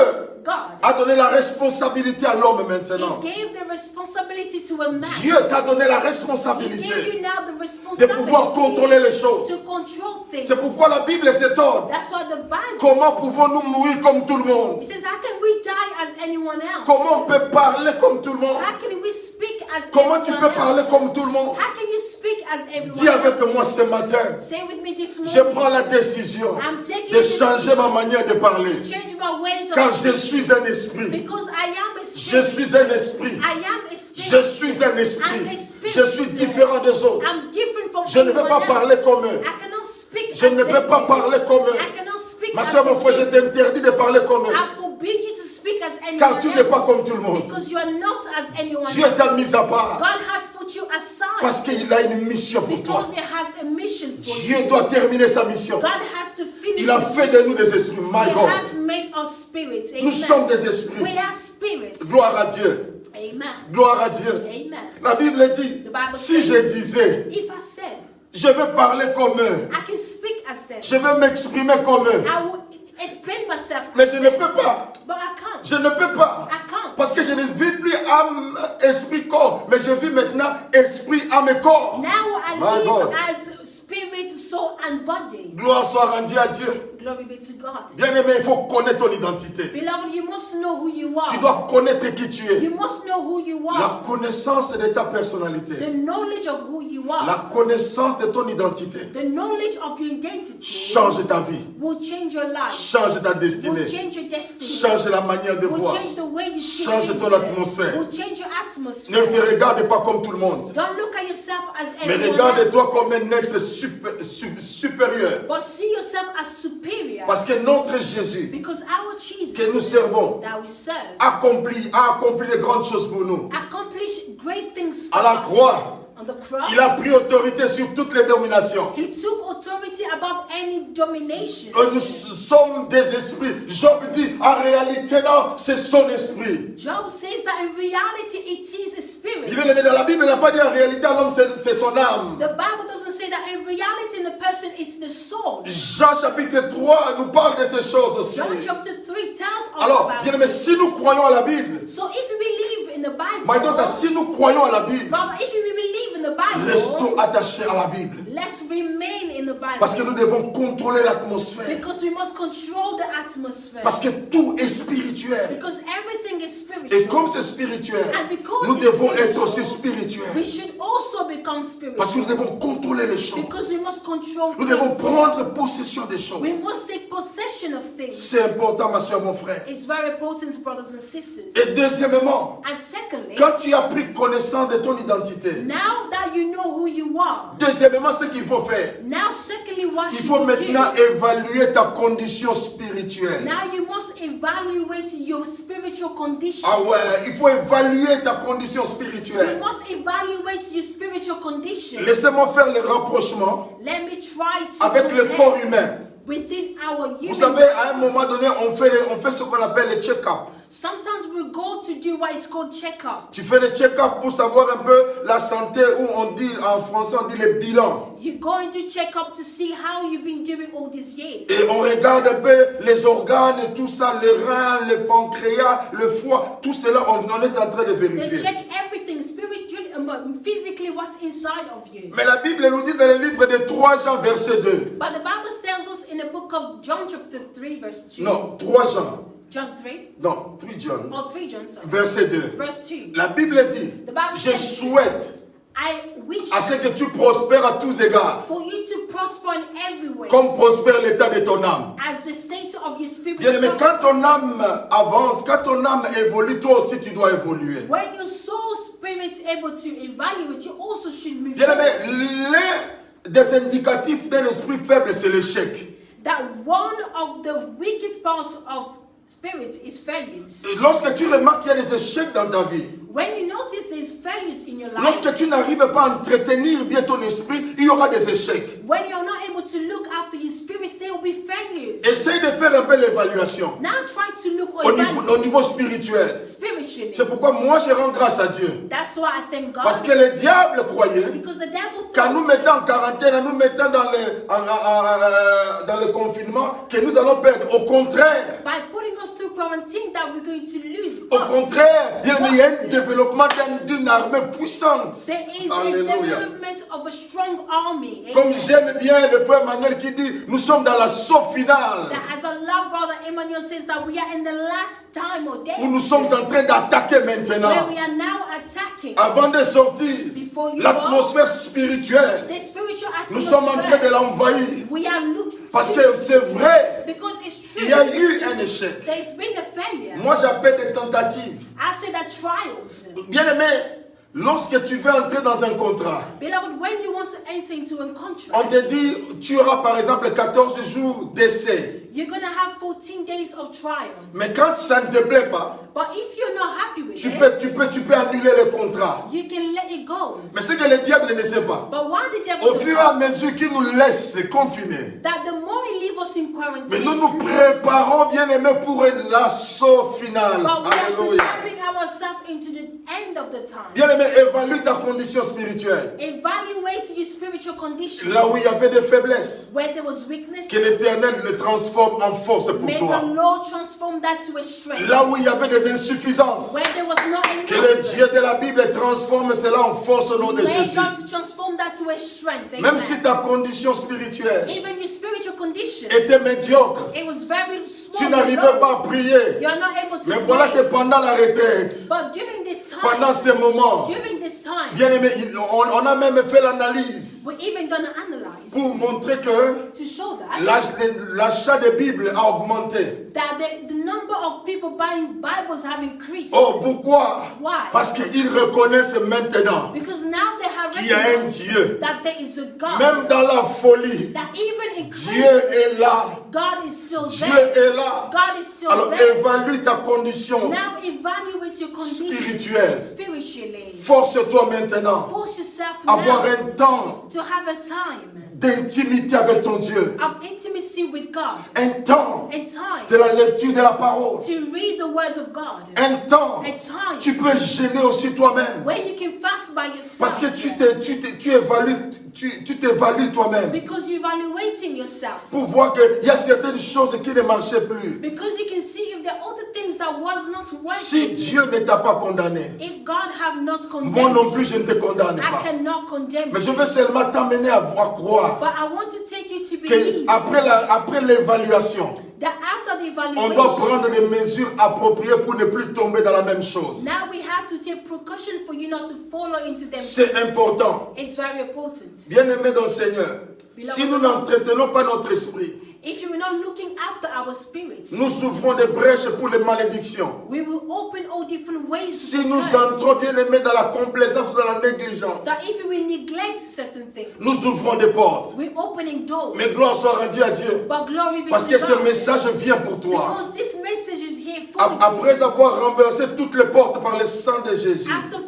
God. a donné la responsabilité à l'homme maintenant. He gave the responsibility to a man. Dieu t'a donné la He gave responsabilité you now the de responsibility pouvoir contrôler les choses. to control things. C'est pourquoi la Bible s'étonne. That's why the Bible Comment pouvons-nous mourir comme tout le monde? says, how can we die as anyone else? Comment on peut parler comme tout le monde? How can we speak as Comment tu anyone peux parler else? comme tout le monde? How can you speak as everyone Dis avec else. moi ce matin, Say with me this je morning. prends la décision I'm taking de this changer ma manière de parler. change my ways Car of je speaking. suis un esprit. Because I am a Je spirit. suis un esprit. I am a spirit. Je suis un I'm a esprit. spirit. Je suis différent des autres. I'm different from Je ne peux anyone pas else. parler comme eux. I cannot speak Je as ne they peux pas do. parler comme eux. I cannot speak Ma as soeur, mon they frère, je do. t'interdis de parler comme eux. I forbid you to speak as anyone Car tu n'es pas else. comme tout le monde. Because you are not as anyone Dieu t'a else. mis à part. God has put you aside. Parce qu'il a une mission pour toi. Because He has a mission for Dieu you. doit terminer sa mission. God has to finish Il a His fait de nous des esprits. My He God. has made us spirits. Nous Amen. sommes des esprits. We are spirits. Gloire à Dieu. Amen. Gloire à Dieu. Amen. La Bible dit, The Bible si je says, disais, if I said, je veux parler comme eux, I can speak as them, je veux m'exprimer comme eux, I will explain myself, mais je ne peux pas. but I can't. Je ne peux pas. I can't. Parce que je ne vis plus âme, esprit, corps, mais je vis maintenant esprit, âme et corps. Now I My live God. as spirit, soul, and body. Gloire soit rendue à Dieu. Glory be to God. Bien-aimé, il faut connaître ton identité. Beloved, you must know who you Tu are. dois connaître qui tu es. You must know who you La are. connaissance de ta personnalité. The knowledge of who you are, La connaissance de ton identité. the knowledge of your identity Change ta vie. will change your life, Change ta will destinée. change your destiny, Change la manière de will voir. change the way you see Change things, ton atmosphère. will change your Ne atmosphere. te regarde pas comme tout le monde. Don't look at yourself as Mais everyone regarde-toi else, comme un être supérieur. but see yourself as superior. Parce que notre Jésus Because our Jesus que nous servons that we serve a accompli de grandes choses pour nous. accomplished great things for À la us. croix, On the cross, il a pris autorité sur toutes les dominations. He took authority above any domination. Nous sommes des esprits. Job dit, en réalité, non, c'est son esprit. Job says that in reality it is a spirit. Il vient dans la Bible, il n'a pas dit en réalité, l'homme, c'est son âme. The Bible doesn't say that in reality the person is the soul. Jean chapitre 3 nous parle de ces choses aussi. John chapter 3 tells us Alors, about bien aimé, it. si nous croyons à la Bible, So if we believe in the my Bible, daughter, si nous croyons à la Bible, Father, if we believe in the restons Bible, attachés à la Bible. let's remain in the Parce que Bible. nous devons contrôler l'atmosphère. Because we must control the atmosphere. Parce que tout est spirituel. Because everything is Et comme spiritual. c'est spirituel, And because nous it's devons être spiritual, aussi We spirituels. should also become Parce que nous spiritual. devons contrôler les choses. Because we must control Nous devons things. prendre possession des choses. We must take possession of things. C'est important, ma soeur, mon frère. It's very important, brothers and sisters. Et deuxièmement, And secondly, quand tu as pris connaissance de ton identité, now that you know who you are, deuxièmement, ce qu'il faut faire, now secondly what il you faut do, maintenant évaluer ta condition spirituelle. now you must evaluate your spiritual condition. Ah ouais, il faut évaluer ta condition You spirituelle. must evaluate your spiritual condition. Laissez-moi faire le rapprochement Let me try to avec le compare corps humain. within our Vous human. savez, à un moment donné, on fait ce qu'on appelle le check-up. Sometimes we go to do what is called checkup. Tu fais le check-up pour savoir un peu la santé, ou on dit en français, on dit le bilan. You go into checkup to see how you've been doing all these years. Et on regarde un peu les organes et tout ça, les reins, le pancréas, le foie, tout cela, on est en train de They vérifier. check everything spiritually, physically, what's inside of you. Mais la Bible nous dit dans le livre de 3 Jean, verset 2. But the Bible tells us in the book of John chapter 3 verse 2. Non, 3 Jean. John 3 Non, 3 John, or 3 John, sorry. verset 2. Verse 2. La Bible dit, The Bible je says, souhaite I wish à ce que tu prospères à tous égards, for you to prosper in every way, comme prospère l'état de ton âme. as the state of your spirit Bien aimé, prospers. quand ton âme avance, quand ton âme évolue, toi aussi tu dois évoluer. When your soul spirit is able to evaluate, you also should move Bien forward. aimé, l'un des indicatifs d'un esprit faible, c'est l'échec. That one of the weakest parts of spirit is failures. Et lorsque tu remarques qu'il y a des échecs dans ta vie, When you notice there's failures in your life, lorsque tu n'arrives pas à entretenir bien ton esprit, il y aura des échecs. when you're not able to look after your spirit, there will be failures. Essaye de faire un peu l'évaluation Now try to look au on niveau spirituel. spiritually. C'est pourquoi moi je rends grâce à Dieu. That's why I thank God. Parce que le diable croyait Because the devil qu'en nous thought mettant en quarantaine, en nous mettant dans le confinement, que nous allons perdre. Au contraire, by putting us through quarantine that we're going to lose. Au But contraire, bien aimé, il y a un développement d'une armée puissante. there is Alléluia. a development of a strong army. Comme Amen. j'aime bien le frère Manuel qui dit, nous sommes dans l'assaut final. That as a love brother Emmanuel says that we are in the last time or day Où nous sommes en train d'attaquer maintenant. where we are now attacking. Avant de sortir, Before you l'atmosphère spirituelle, the spiritual nous sommes en train de atmosphere, l'envahir. we are looking Parce que c'est vrai, because it's il y a true. eu un échec. There's been a failure. Moi, j'appelle des tentatives. I say that trials. Bien aimé, lorsque tu veux entrer dans un contrat, Beloved, when you want to enter into a on contract, te dit, tu auras par exemple 14 jours d'essai. you're going to have 14 days of trial. Mais quand ça ne te plaît pas, But if you're not happy with tu it, peux annuler le contrat. you can let it go. Mais ce que le diable ne sait pas, But why the devil au does fur et à not, mesure qu'il nous laisse confinés, that the more he leaves us in mais nous nous quarantine, préparons bien aimé pour l'assaut final. but we are Alléluia. preparing ourselves into the end of the time. Bien aimé, évalue ta condition spirituelle. Evaluate your spiritual condition. Là où il y avait des faiblesses, Where there was weakness, que l'Éternel le transforme en force pour may toi. the Lord transform that to a strength. Là où il y avait des insuffisances, Where there was not que le enough, Dieu de la Bible transforme cela en force au nom de may Jésus. God to transform that to a strength. Même Amen. si ta condition spirituelle Even your spiritual condition, était médiocre, it was very tu small. n'arrivais pas à prier. You're not able to Mais voilà pray. que pendant la retraite, But during this pendant time, ces moments, bien aimé, on a même fait l'analyse we're even going to analyze pour montrer que to show that l'achat des Bibles a augmenté. the number of people buying Bibles have increased. Oh, pourquoi? Why? Parce qu'ils reconnaissent maintenant Because now they have qu'il y a un recognized Dieu. that there is a God. Même dans la folie, That even in Dieu est crisis, là. God is still Dieu there. est là. God is still Alors there. évalue ta condition Now evaluate your condition spirituelle. spiritually. Force-toi maintenant Force yourself à avoir now un temps to have a time d'intimité avec ton Dieu. of intimacy with God. Un temps A time de la lecture de la parole. to read the words of God. Un temps, A time tu peux gêner aussi toi-même. where you can fast by Parce que yourself. tu t'évalues toi-même. Because you're evaluating yourself. Pour voir qu'il y a certaines choses qui ne marchaient plus. Because you can see if there are other things that was not Si working. Dieu ne t'a pas condamné, If God have not moi condemned non you, plus je ne te condamne I pas. cannot condemn Mais je you. veux seulement t'amener à croire But I want to take you to believe qu'après l'évaluation, that after the on doit evaluation, prendre des mesures appropriées pour ne plus tomber dans la même chose. now we have to take precaution for you not to follow into them. C'est important. It's very important. Bien-aimés dans le Seigneur, si nous n'entretenons pas notre esprit, If you're not looking after our spirits, nous ouvrons des brèches pour les malédictions. we will open all different ways Si to nous curse. entrons bien aimés dans la complaisance ou dans la négligence, That if we neglect certain things, nous ouvrons des portes. we're opening doors. Mais gloire soit rendue à Dieu. But glory be Parce to que ce God. message vient pour toi. Because this message is here for Après you. avoir renversé toutes les portes par le sang de Jésus. After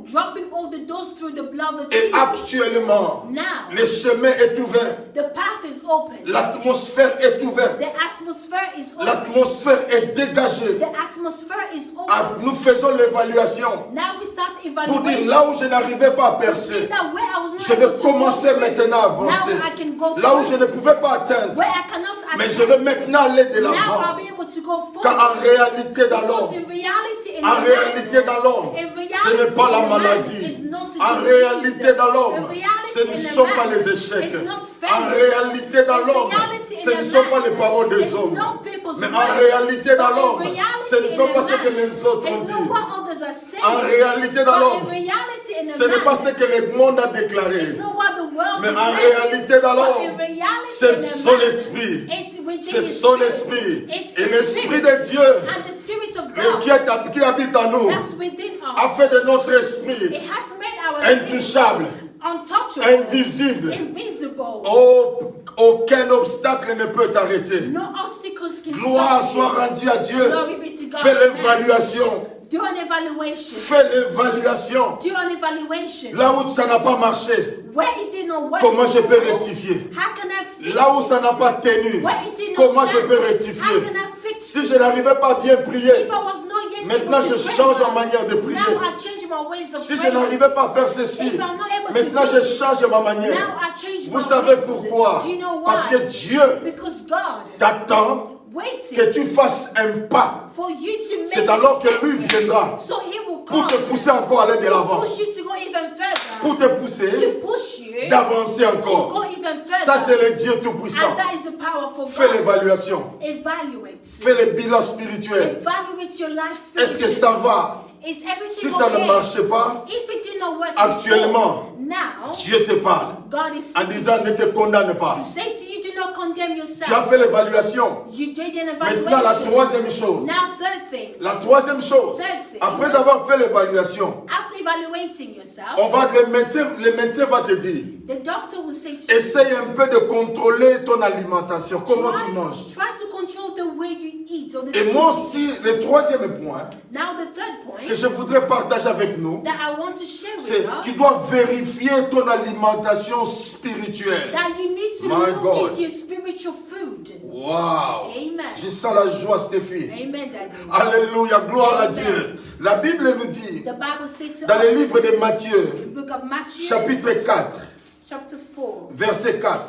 dropping all the doors through the blood of Et Jesus, actuellement, now le chemin est ouvert. the path is open. L'atmosphère est ouverte. The atmosphere is open. L'atmosphère est dégagée. The atmosphere is open. Nous faisons l'évaluation. Now we start Pour dire evaluating. là où je n'arrivais pas à See percer, that where I was not je able vais to commencer go, maintenant à avancer. now I can go Là où je ne forward. pouvais pas atteindre, Where I cannot mais attain, je vais maintenant aller de now I'll l'avant. be able to go Car forward. en réalité dans Because l'homme, in reality, in en the réalité man, dans l'homme, in reality, ce n'est pas la in the man maladie. is not a En disease. réalité dans In l'homme, reality, ce ne in the sont pas man, les échecs. it's not En failures. réalité dans In l'homme, reality, ce in ne the sont man, pas les paroles des it's hommes. not people's Mais en words. réalité dans But in l'homme, reality, ce ne sont in pas the ce que man, les autres it's not disent. what others are saying. En réalité dans But l'homme, in reality, in the ce n'est man, pas ce que le monde a déclaré. it's not what the world Mais en declares. réalité dans But in l'homme, reality, c'est in the son man, esprit. it's within C'est his son spirit. esprit. It's Et his l'esprit spirit. de Dieu And the spirit of God qui habite en nous that's within a us. fait de notre esprit It has made our spirit intouchable, untouchable, invisible. invisible. Oh, aucun obstacle ne peut t'arrêter. No obstacles can Gloire stop soit you. rendue à Dieu. Glory be to God. Fais l'évaluation. Do an evaluation. Fais l'évaluation. Do an evaluation. Là où ça n'a pas marché, Where it did not work. comment je peux rectifier? How can I fix Là où it? ça n'a pas tenu, Where it did not comment je stand. peux How rectifier? can I fix Si it? je n'arrivais pas à bien prier, If I was not yet maintenant able je to pray change well, ma manière de prier. now I change my ways of Si je praying. n'arrivais pas à faire ceci, If I'm not able to maintenant do je change ma manière. Now I change Vous my savez ways. pourquoi? Do you know why? Parce que Dieu Because God t'attend waiting que tu fasses un pas. for you to make C'est a alors que step. lui viendra So he will pour come te pousser encore à aller de to l'avant, push you to go even further, pour te pousser to push you d'avancer to encore. go even Ça, c'est further. le Dieu Tout-Puissant. And that is the powerful Fais God. l'évaluation. Evaluate. Fais le bilan spirituel. Evaluate your life Est-ce que spiritually. ça va? Is Si everything ça ne okay? marchait pas, If it did not work actuellement, before, now Dieu te parle God is en speaking disant to ne you te condamne pas. to say to you, do not condemn Tu as yourself. fait l'évaluation. You did an Maintenant, la evaluation. troisième chose. Now, third thing. La troisième chose. Après avoir fait l'évaluation, After evaluating yourself, on va le médecin va te dire, the doctor will say to you, essaye un peu de contrôler ton alimentation, comment tu manges. try to control the way you eat. Or the Et things moi you aussi, eat. le troisième point Now, the third point que je voudrais partager avec nous, that I want to share c'est with tu us, dois vérifier ton alimentation spirituelle. that you need to My look God. into your spiritual food. Waouh! Amen. Je sens la joie, Stéphie. Amen, Daddy. Alléluia, gloire à Amen. Dieu. La Bible nous dit, The Bible says to dans le us, livre de the Matthieu, book of Matthew, chapitre 4, chapter 4, verset 4.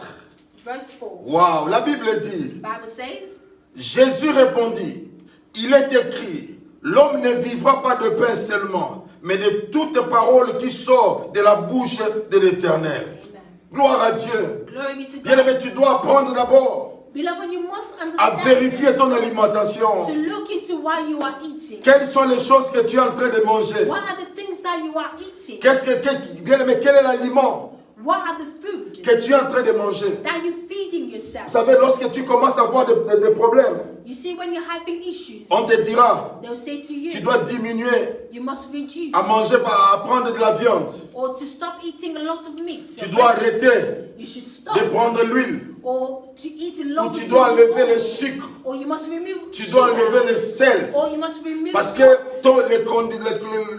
verse 4. Waouh, la Bible dit, The Bible says, Jésus répondit, il est écrit, l'homme ne vivra pas de pain seulement, mais de toute parole qui sort de la bouche de l'Éternel. Amen. Gloire à Dieu. Glory be to Bien God. aimé, tu dois apprendre d'abord Beloved, you must à understand vérifier ton alimentation. to look into what you are eating. Quelles sont les choses que tu es en train de manger? What are the things that you are eating? Bien aimé, quel est l'aliment What are the food que tu es en train de manger? that you're feeding Vous yourself? savez, lorsque tu commences à avoir des problèmes, You see, when you're having issues, on te dira, they'll say to tu you, dois diminuer you must reduce à manger, à prendre de la viande. or to stop eating a lot of meat. Tu dois arrêter You should de stop prendre l'huile. or to eat a Ou lot tu of dois enlever oil. le sucre. Or you must remove Tu dois sugar. enlever le sel. Or you must remove Parce que salt.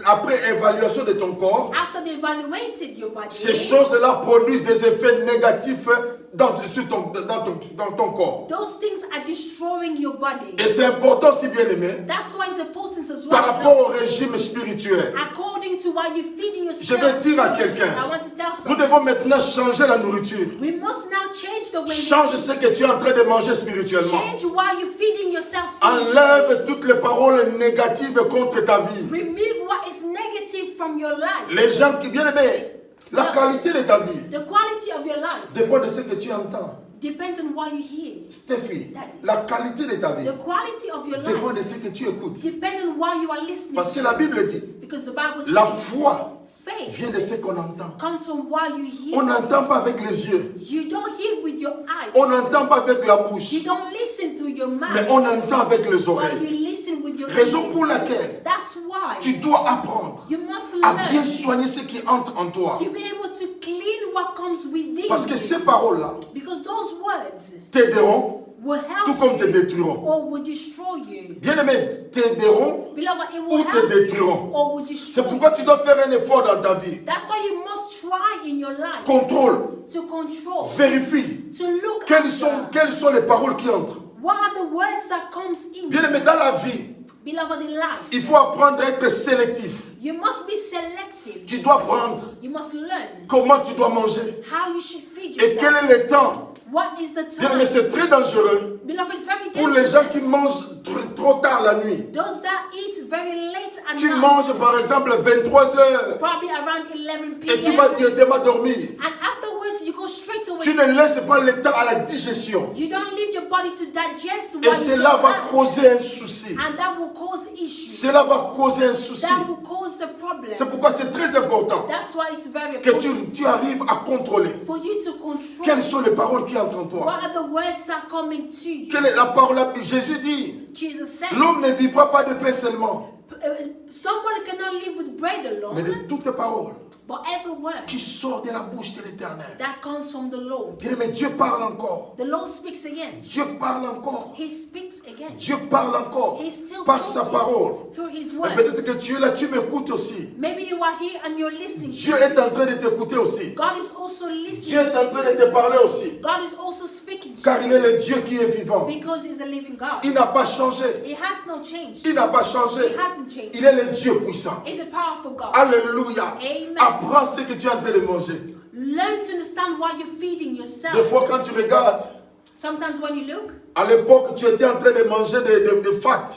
après évaluation de ton corps, After they evaluated your body, ces choses-là produisent des effets négatifs dans ton corps. those things are destroying your body. Et c'est important, si bien aimé, That's why it's important as well. par rapport au régime spirituel. According to what you're feeding Je yourself. vais dire à quelqu'un, I want to tell nous someone. devons maintenant changer la nourriture. We must now change the way Change we ce que tu es en train de manger spirituellement. change why you're feeding yourself spiritually. Enlève toutes les paroles négatives contre ta vie. Remove what is negative from your life. Les gens qui, bien aimés, la qualité de ta vie The quality of your life dépend de ce que tu entends. depends on what you hear. Stéphie, la qualité de ta vie The quality of your dépend de life ce que tu écoutes. depends on what you are listening Parce que to. la Bible dit, Because the Bible la says foi faith vient de ce qu'on entend. comes from what you On hear. n'entend pas avec les yeux. You don't hear with your eyes. On n'entend pas avec la bouche. You don't listen through your mouth. Mais on entend avec les But oreilles. you listen with your Raison ears. pour laquelle That's why tu dois apprendre you must à learn bien soigner ce qui entre en toi. to be able to clean what comes within Parce que you. ces paroles-là Because those words t'aideront will tout help comme te you détruiront. or will destroy you. Bien-aimés, t'aideront Beloved, it ou will te help you détruiront. or will C'est destroy pourquoi you. tu dois faire un effort dans ta vie. That's why you must try in your life Contrôle, to control, vérifie to look quelles after sont les paroles qui entrent. what are the words that comes in. Bien-aimés, dans la vie, Beloved, in life, il faut apprendre à être sélectif. you must be selective. Tu dois apprendre You must learn comment tu dois manger. how you should feed Et quel yourself. est le temps. What is the Bien-aimés, time? c'est très dangereux Beloved, it's very pour les gens qui dangerous. mangent trop tard la nuit. Those that eat very late at Tu night, manges par exemple 23 heures probably around 11 et tu vas p.m. directement dormir. And afterwards, you go straight away. Tu ne laisses pas le temps à la digestion. You don't leave your body to digest Et what you cela just va had. causer un souci. And that will cause issues. Cela va causer un souci. That will cause the problem. C'est pourquoi c'est très important That's why it's very que important tu arrives à contrôler for you to control quelles sont les paroles qui entrent en what toi. are the words that come into you. Quelle est la parole? Jésus dit, Jesus said, l'homme ne vivra pas de pain seulement, someone cannot live with bread mais alone, de toutes paroles but every word qui sortent de la bouche de l'Éternel. that comes from the Lord. Bien, mais Dieu parle encore. The Lord speaks again. Dieu parle encore. He speaks again. Dieu parle encore He's still par sa talking parole. through His Et words. peut-être que tu es là, tu m'écoutes aussi. Maybe you are here and you're listening. Dieu est en train de t'écouter aussi. God is also Dieu listening. est en train de te parler aussi. God is also speaking to Car il you est le Dieu qui est vivant. because He's a living God. Il n'a pas changé. He has no change. Il n'a pas changé. He hasn't changed. Il est le Dieu puissant. He's a powerful God. Alléluia. Amen. Apprends ce que tu es en train de manger. Learn to understand why you're feeding Des yourself. fois, quand tu regardes Sometimes when you look, à l'époque, tu étais en train de manger des fat.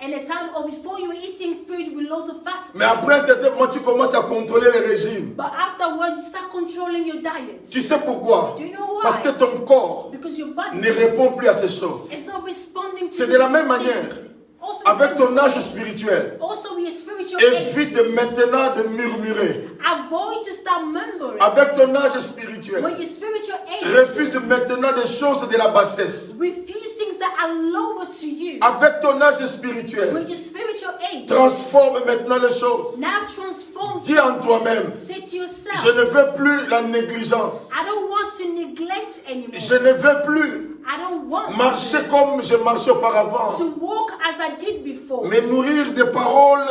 in a time or before you were eating food with loads of fat, Mais après un certain moment, tu commences à contrôler le régime. but afterwards you start controlling your diet. Tu sais pourquoi? Do you know why? Parce que ton corps Because your body ne répond plus à ces choses. is not responding to C'est de these la même things. manière, Also, avec the same ton âge spirituel, also with your spiritual age, évite maintenant de murmurer. avoid to start murmuring. Avec ton âge spirituel, When your spiritual age, refuse maintenant des choses de la bassesse. refuse things that are lower to you. Avec ton âge spirituel, When your spiritual age transforme maintenant les choses. now transforms, Dis en toi-même, say to yourself, je ne veux plus la négligence. I don't want to neglect anymore. Je ne veux plus I don't want marcher comme je marchais auparavant. to walk as I did before. Me nourrir de paroles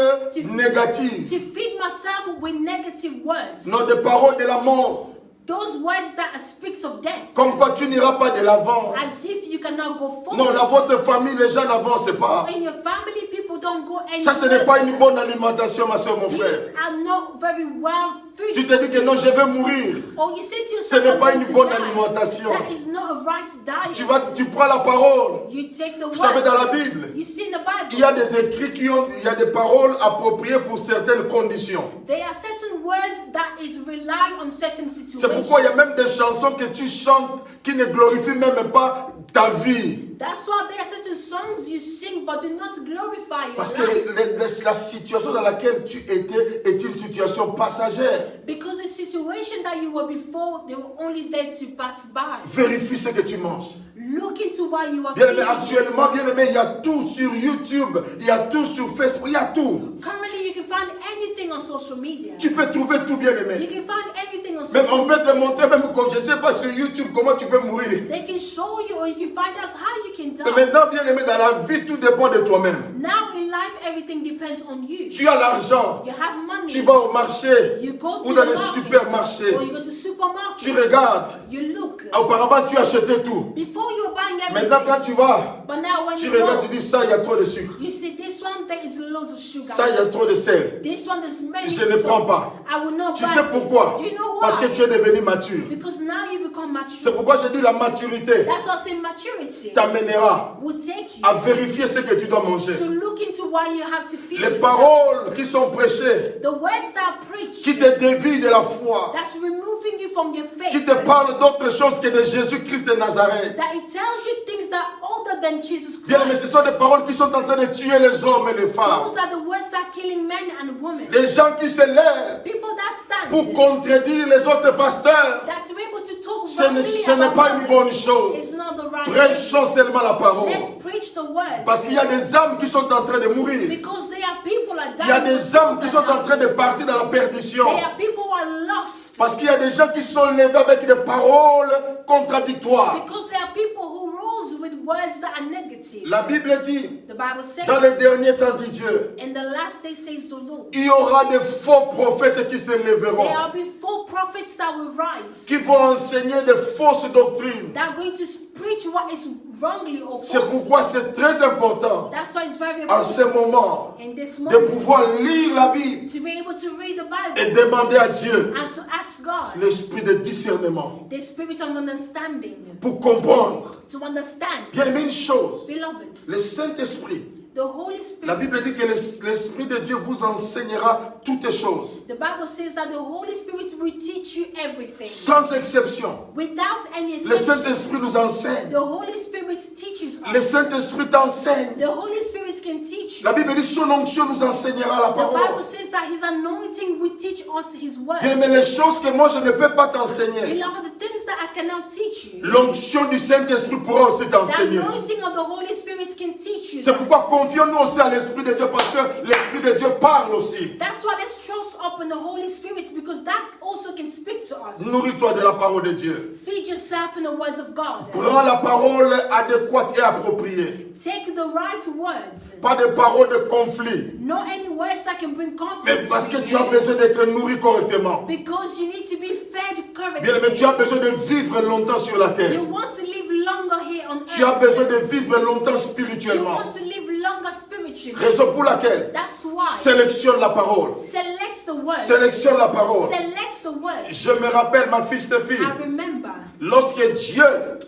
négatives. To feed myself with negative words. Non, des paroles de la mort. Those words that speaks of death. Comme quoi tu n'iras pas de l'avant. As if you cannot go forward. Non, dans votre famille, les gens n'avancent pas. In your family, people don't go anywhere. Ça, ce n'est pas une bonne alimentation, ma soeur, mon frère. These are not very well food. Tu te dis que non, je vais mourir. Or you say to Ce yourself, n'est pas I'm une going to bonne die. alimentation. That is not a right diet. Tu prends la parole. You take the Vous savez, words. dans la Bible, You see in the Bible. il y a des écrits il y a des paroles appropriées pour certaines conditions. There are certain words that is rely on certain situations. C'est pourquoi il y a même des chansons que tu chantes qui ne glorifient même pas ta vie. That's why there are certain songs you sing but do not glorify your Parce que life. la situation dans laquelle tu étais est une situation passagère. Because the situation that you were before, they were only there to pass by. Vérifie ce que tu manges. Look into what you are Bien aimé, feeding actuellement, yourself. bien aimé, il y a tout sur YouTube, il y a tout sur Facebook, il y a tout. Currently, you can find anything on social media. Tu peux trouver tout, bien You aimé. can find anything on Même social on peut media. te montrer, même comme je ne sais pas sur YouTube, comment tu peux mourir. They can show you or you can find out how you can Mais die. maintenant, bien aimé, dans la vie, tout dépend de toi-même. Now in life, everything depends on you. Tu as l'argent, You have money. tu vas au marché You go to ou dans the les market, supermarchés. or you go to supermarket. Tu regardes. You look. Auparavant, tu achetais tout. Before you were buying everything. Maintenant, quand tu vas, But now when tu you regardes, go, tu dis ça, il y a trop de sucre. you see this one there is loads of sugar. Ça, il y a trop de sel. This one there's many Je ne salt. prends pas. I will not Tu buy sais this. pourquoi? Do you know why? Parce que tu es devenu mature. Because now you become C'est mature. pourquoi je dis la maturité That's why I say maturity t'amènera will take you à vérifier ce que tu dois manger. to look into why you have to feed Les yourself. paroles qui sont prêchées, The words that are preached, qui te dévient de la foi, that's removing you from your faith. qui te parlent d'autre chose que de Jésus-Christ de Nazareth. That it tells you things that are older than Jesus Bien, mais Christ. ce sont des paroles qui sont en train de tuer les hommes et les femmes. Those are the words that are killing men and women. Les gens qui se lèvent People that stand pour contredire les autres pasteurs. that to be able to talk Ce n'est wrongly pas about une bonne others chose. is not the right way. Prêchons seulement la parole. Let's preach the word. Parce qu'il y a des âmes qui sont en train de mourir. Because there are people that Il y a die. des âmes qui sont en train de partir dans la perdition. There are people who are lost. Parce qu'il y a des gens qui sont levés avec des paroles contradictoires. Because there are people who rose with words that are negative. La Bible dit, The Bible says, dans les derniers temps, dit Dieu, in the last day says the Lord, il y aura des faux prophètes qui se lèveront, there will be false prophets that will rise. qui vont enseigner de fausses doctrines. That are going to preach what is wrongly or C'est falsely. pourquoi c'est très important, That's why it's very en ce important moment, in this de moment pouvoir lire la Bible to be able to read the Bible et demander à Dieu and to ask God l'esprit de discernement the spirit of understanding pour comprendre. to understand. Bien aimé, une chose, Beloved, le Saint-Esprit, the Holy la Spirit, Bible dit que l'Esprit de Dieu vous enseignera toutes choses, the Bible says that the Holy Spirit will teach you everything sans exception. without any Le exception. Saint-Esprit nous enseigne. The Holy Spirit teaches Le us. Saint-Esprit t'enseigne. The Holy Spirit can teach you. La Bible dit son onction nous enseignera la The Bible parole. says that His anointing will teach us His word. Bien aimé, les choses que moi je ne peux pas t'enseigner, Beloved, the things that I cannot teach you, l'onction du Saint-Esprit pourra aussi the t'enseigner. anointing of the Holy Spirit can teach you. C'est that. pourquoi confions-nous aussi à l'Esprit de Dieu parce que l'Esprit de Dieu parle aussi. That's why let's trust up in the Holy Spirit because that also can speak to us. Nourris-toi de la parole de Dieu. Feed yourself in the words of God. Prends la parole adéquate et appropriée. Take the right words. Pas de paroles de conflit. Not any words that can bring Mais conflict. parce que to tu as you. besoin d'être nourri correctement. Because you need to be fed Bien aimé, tu correctly. as besoin de vivre longtemps sur la You terre. want to live longer here on Tu as earth. besoin de vivre longtemps You spirituellement. want to live longer spiritually. Raison pour laquelle That's why. sélectionne la parole. Select the words. Sélectionne la parole. Select the words. Je me rappelle, ma fille Stéphie, I remember Lorsque Dieu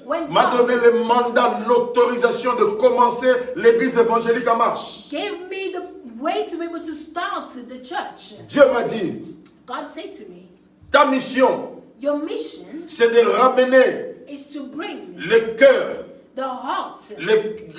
When m'a God donné le mandat, l'autorisation de commencer l'église évangélique en marche, gave me the way to be able to start the church, Dieu m'a dit, God said to me, ta mission, your mission c'est de ramener is to bring le cœur, the heart,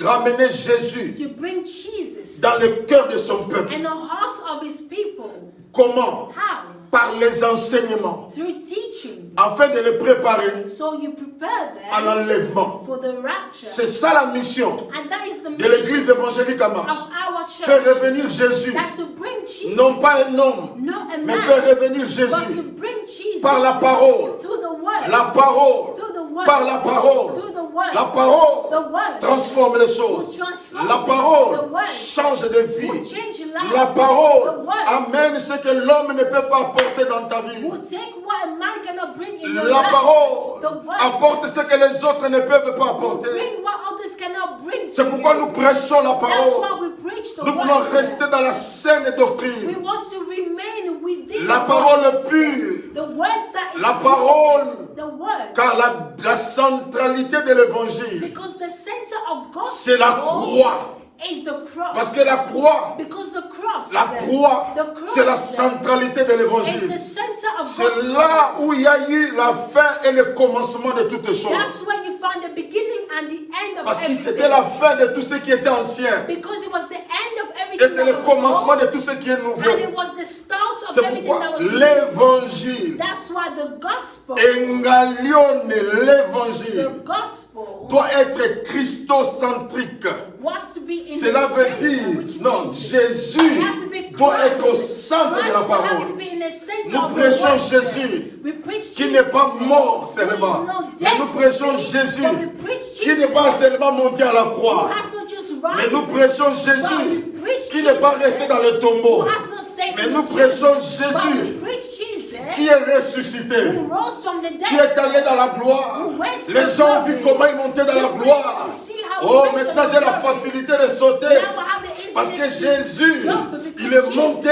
ramener Jésus to bring Jesus dans le cœur de son peuple. and the heart of his people. Comment? How? Par les enseignements, Through teaching. afin de les préparer So you prepare à them l'enlèvement. for the rapture. C'est ça la mission And that is the de mission l'église évangélique en marche. of our Faire church. revenir Jésus, That to bring Jesus, non pas un homme, not a mais man, faire revenir but to Jésus bring Jesus par la parole. through the word. La parole, Through the word. par la parole. Through the word. La parole The word. transforme les choses. La parole change de vie. Will change life. La The parole word amène ce que l'homme ne peut pas apporter dans ta vie. will take what a man cannot bring in your La life. parole The word apporte ce que les autres ne peuvent pas will apporter. bring what others cannot bring to C'est pourquoi you. nous prêchons la That's parole. why we preach the Nous voulons word. rester dans la saine We doctrine. want to remain within La the parole words. pure. The words that is La pure. parole. The word. Car la centralité de l'évangile, Because the center of God's c'est la croix. is the cross. Parce que la croix, Because the cross. la croix, The cross c'est la centralité de is l'évangile. the center of C'est God's là où il y a eu la fin et le commencement de toutes choses. That's where you find the beginning and the end of Parce que everything. c'était la fin de tout ce qui était ancien. Because it was the end of everything. Et c'est le that was commencement old, de tout ce qui est and nouveau. it was the start of C'est everything pourquoi that was new. l'évangile, That's why the gospel, engalione l'évangile, the gospel doit être christocentrique. was to be in Cela the veut center, dire, which non, means Jésus it has to be doit Christ. être au centre de la Christ has to parole. be in the center Nous of the prêchons word. Jésus, We preach qui Jesus, n'est pas mort who is seulement, not mais dead, nous prêchons but Jésus, we preach qui n'est pas Jesus, seulement monté à la who croix, has not just mais nous risen, prêchons but Jésus, we preach qui n'est pas Jesus, resté dans le tombeau, who has not stayed mais in nous the tomb, prêchons but Jésus, we preach Jesus, qui est ressuscité, who rose from the qui dead, est allé dans la gloire. who went to Les the gens ont vu glory. comment il montait dans la They gloire. went to see how he Oh, went to maintenant the j'ai la glory. facilité de sauter. Now I have the Parce que easiness to Jésus, jump because il est Jesus, monté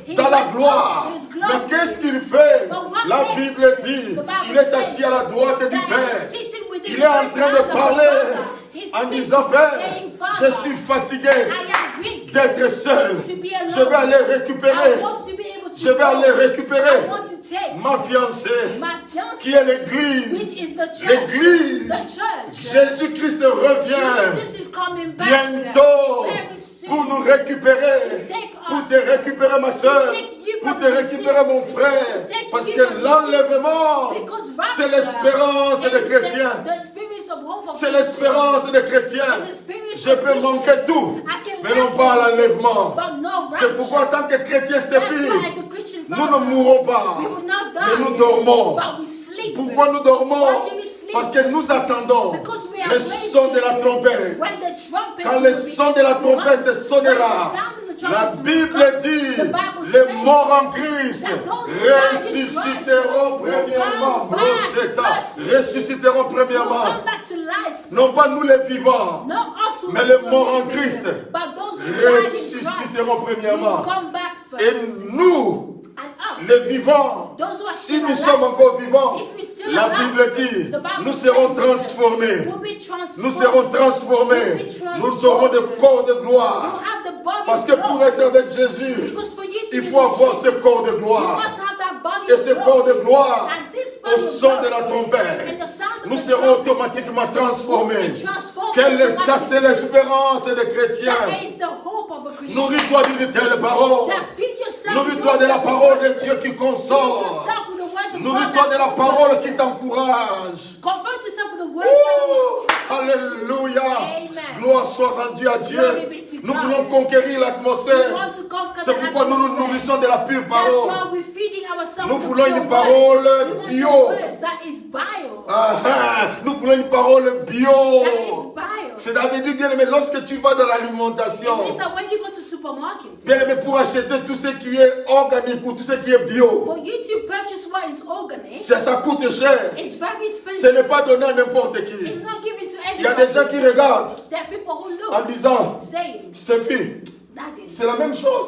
he dans la went gloire. up in his glory. Mais qu'est-ce qu'il fait? But what La next? Bible dit, The Bible il est says assis à la droite du that he Père. is sitting within Il the est en right train hand de of the parler Father. He's en speaking, disant, Père, saying, je Father, suis fatigué I am weak d'être seul. to be alone. Je vais aller I récupérer. want to be able to Je vais go. aller récupérer I want to take ma fiancée, my fiancé, qui est which l'église. is the church. L'église. The church. Jésus-Christ revient Jesus is coming back bientôt very soon. pour nous récupérer, pour te récupérer ma soeur, pour te récupérer mon frère, parce que l'enlèvement, c'est l'espérance des chrétiens, c'est l'espérance des chrétiens. Je peux manquer tout, mais non pas à l'enlèvement. C'est pourquoi en tant que chrétien, Stéphie, nous ne mourrons pas, mais nous dormons. Pourquoi nous dormons? Parce que nous attendons le son de la trompette. Quand le son de la trompette sonnera, la Bible dit, les morts en Christ ressusciteront premièrement. Ressusciteront premièrement. Non pas nous les vivants, mais les morts en Christ ressusciteront premièrement. Et nous, les vivants, si nous sommes encore vivants, la Bible dit, nous serons transformés. Nous serons transformés. Nous aurons des corps de gloire. Parce que pour être avec Jésus, il faut avoir ce corps de gloire. Et ce corps de gloire, au son de la trompette, nous serons automatiquement transformés. Ça, c'est l'espérance des chrétiens. Nourris-toi d'une telle parole. Nourris-toi de la parole de Dieu qui console. Nourris-toi de la parole qui t'encourage. Alléluia. Gloire soit rendue à Dieu. Nous voulons conquérir l'atmosphère. C'est pourquoi nous nous nourrissons de la pure parole. Nous voulons une parole bio. Nous voulons une parole bio. C'est-à-dire, bien aimé, lorsque tu vas dans l'alimentation, bien aimé, pour acheter tout ce qui est organique ou tout ce qui est bio, ça coûte cher. Ce n'est pas donné à n'importe qui. Il y a des gens qui regardent en disant, Stéphie, c'est la même chose.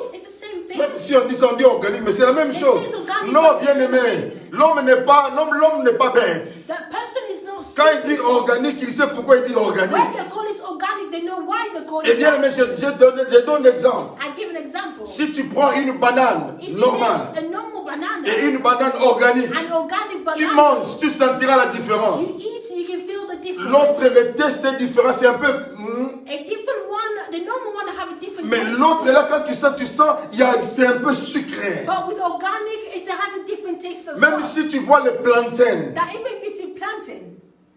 thing. Même si on dit organique, mais c'est la même chose. says organic, Non, but bien it's aimé, the l'homme n'est pas bête. That person is not Quand il stupid. dit organique, il sait pourquoi il dit organique. When they call it organic, they know why they call Eh it bien, that. mais je donne un exemple. I give an example. Si tu prends une banane If you normale take a normal banana et une banane organique, and organic tu banana, manges, tu sentiras la différence. you eat, you can feel the difference. L'autre, le test est différent, c'est un peu... A different one, the normal one have a different Mais taste. l'autre, là, quand tu sens, c'est un peu sucré. But with organic, it has a different taste as Même well. si tu vois le plantain, That even if it's in plantain,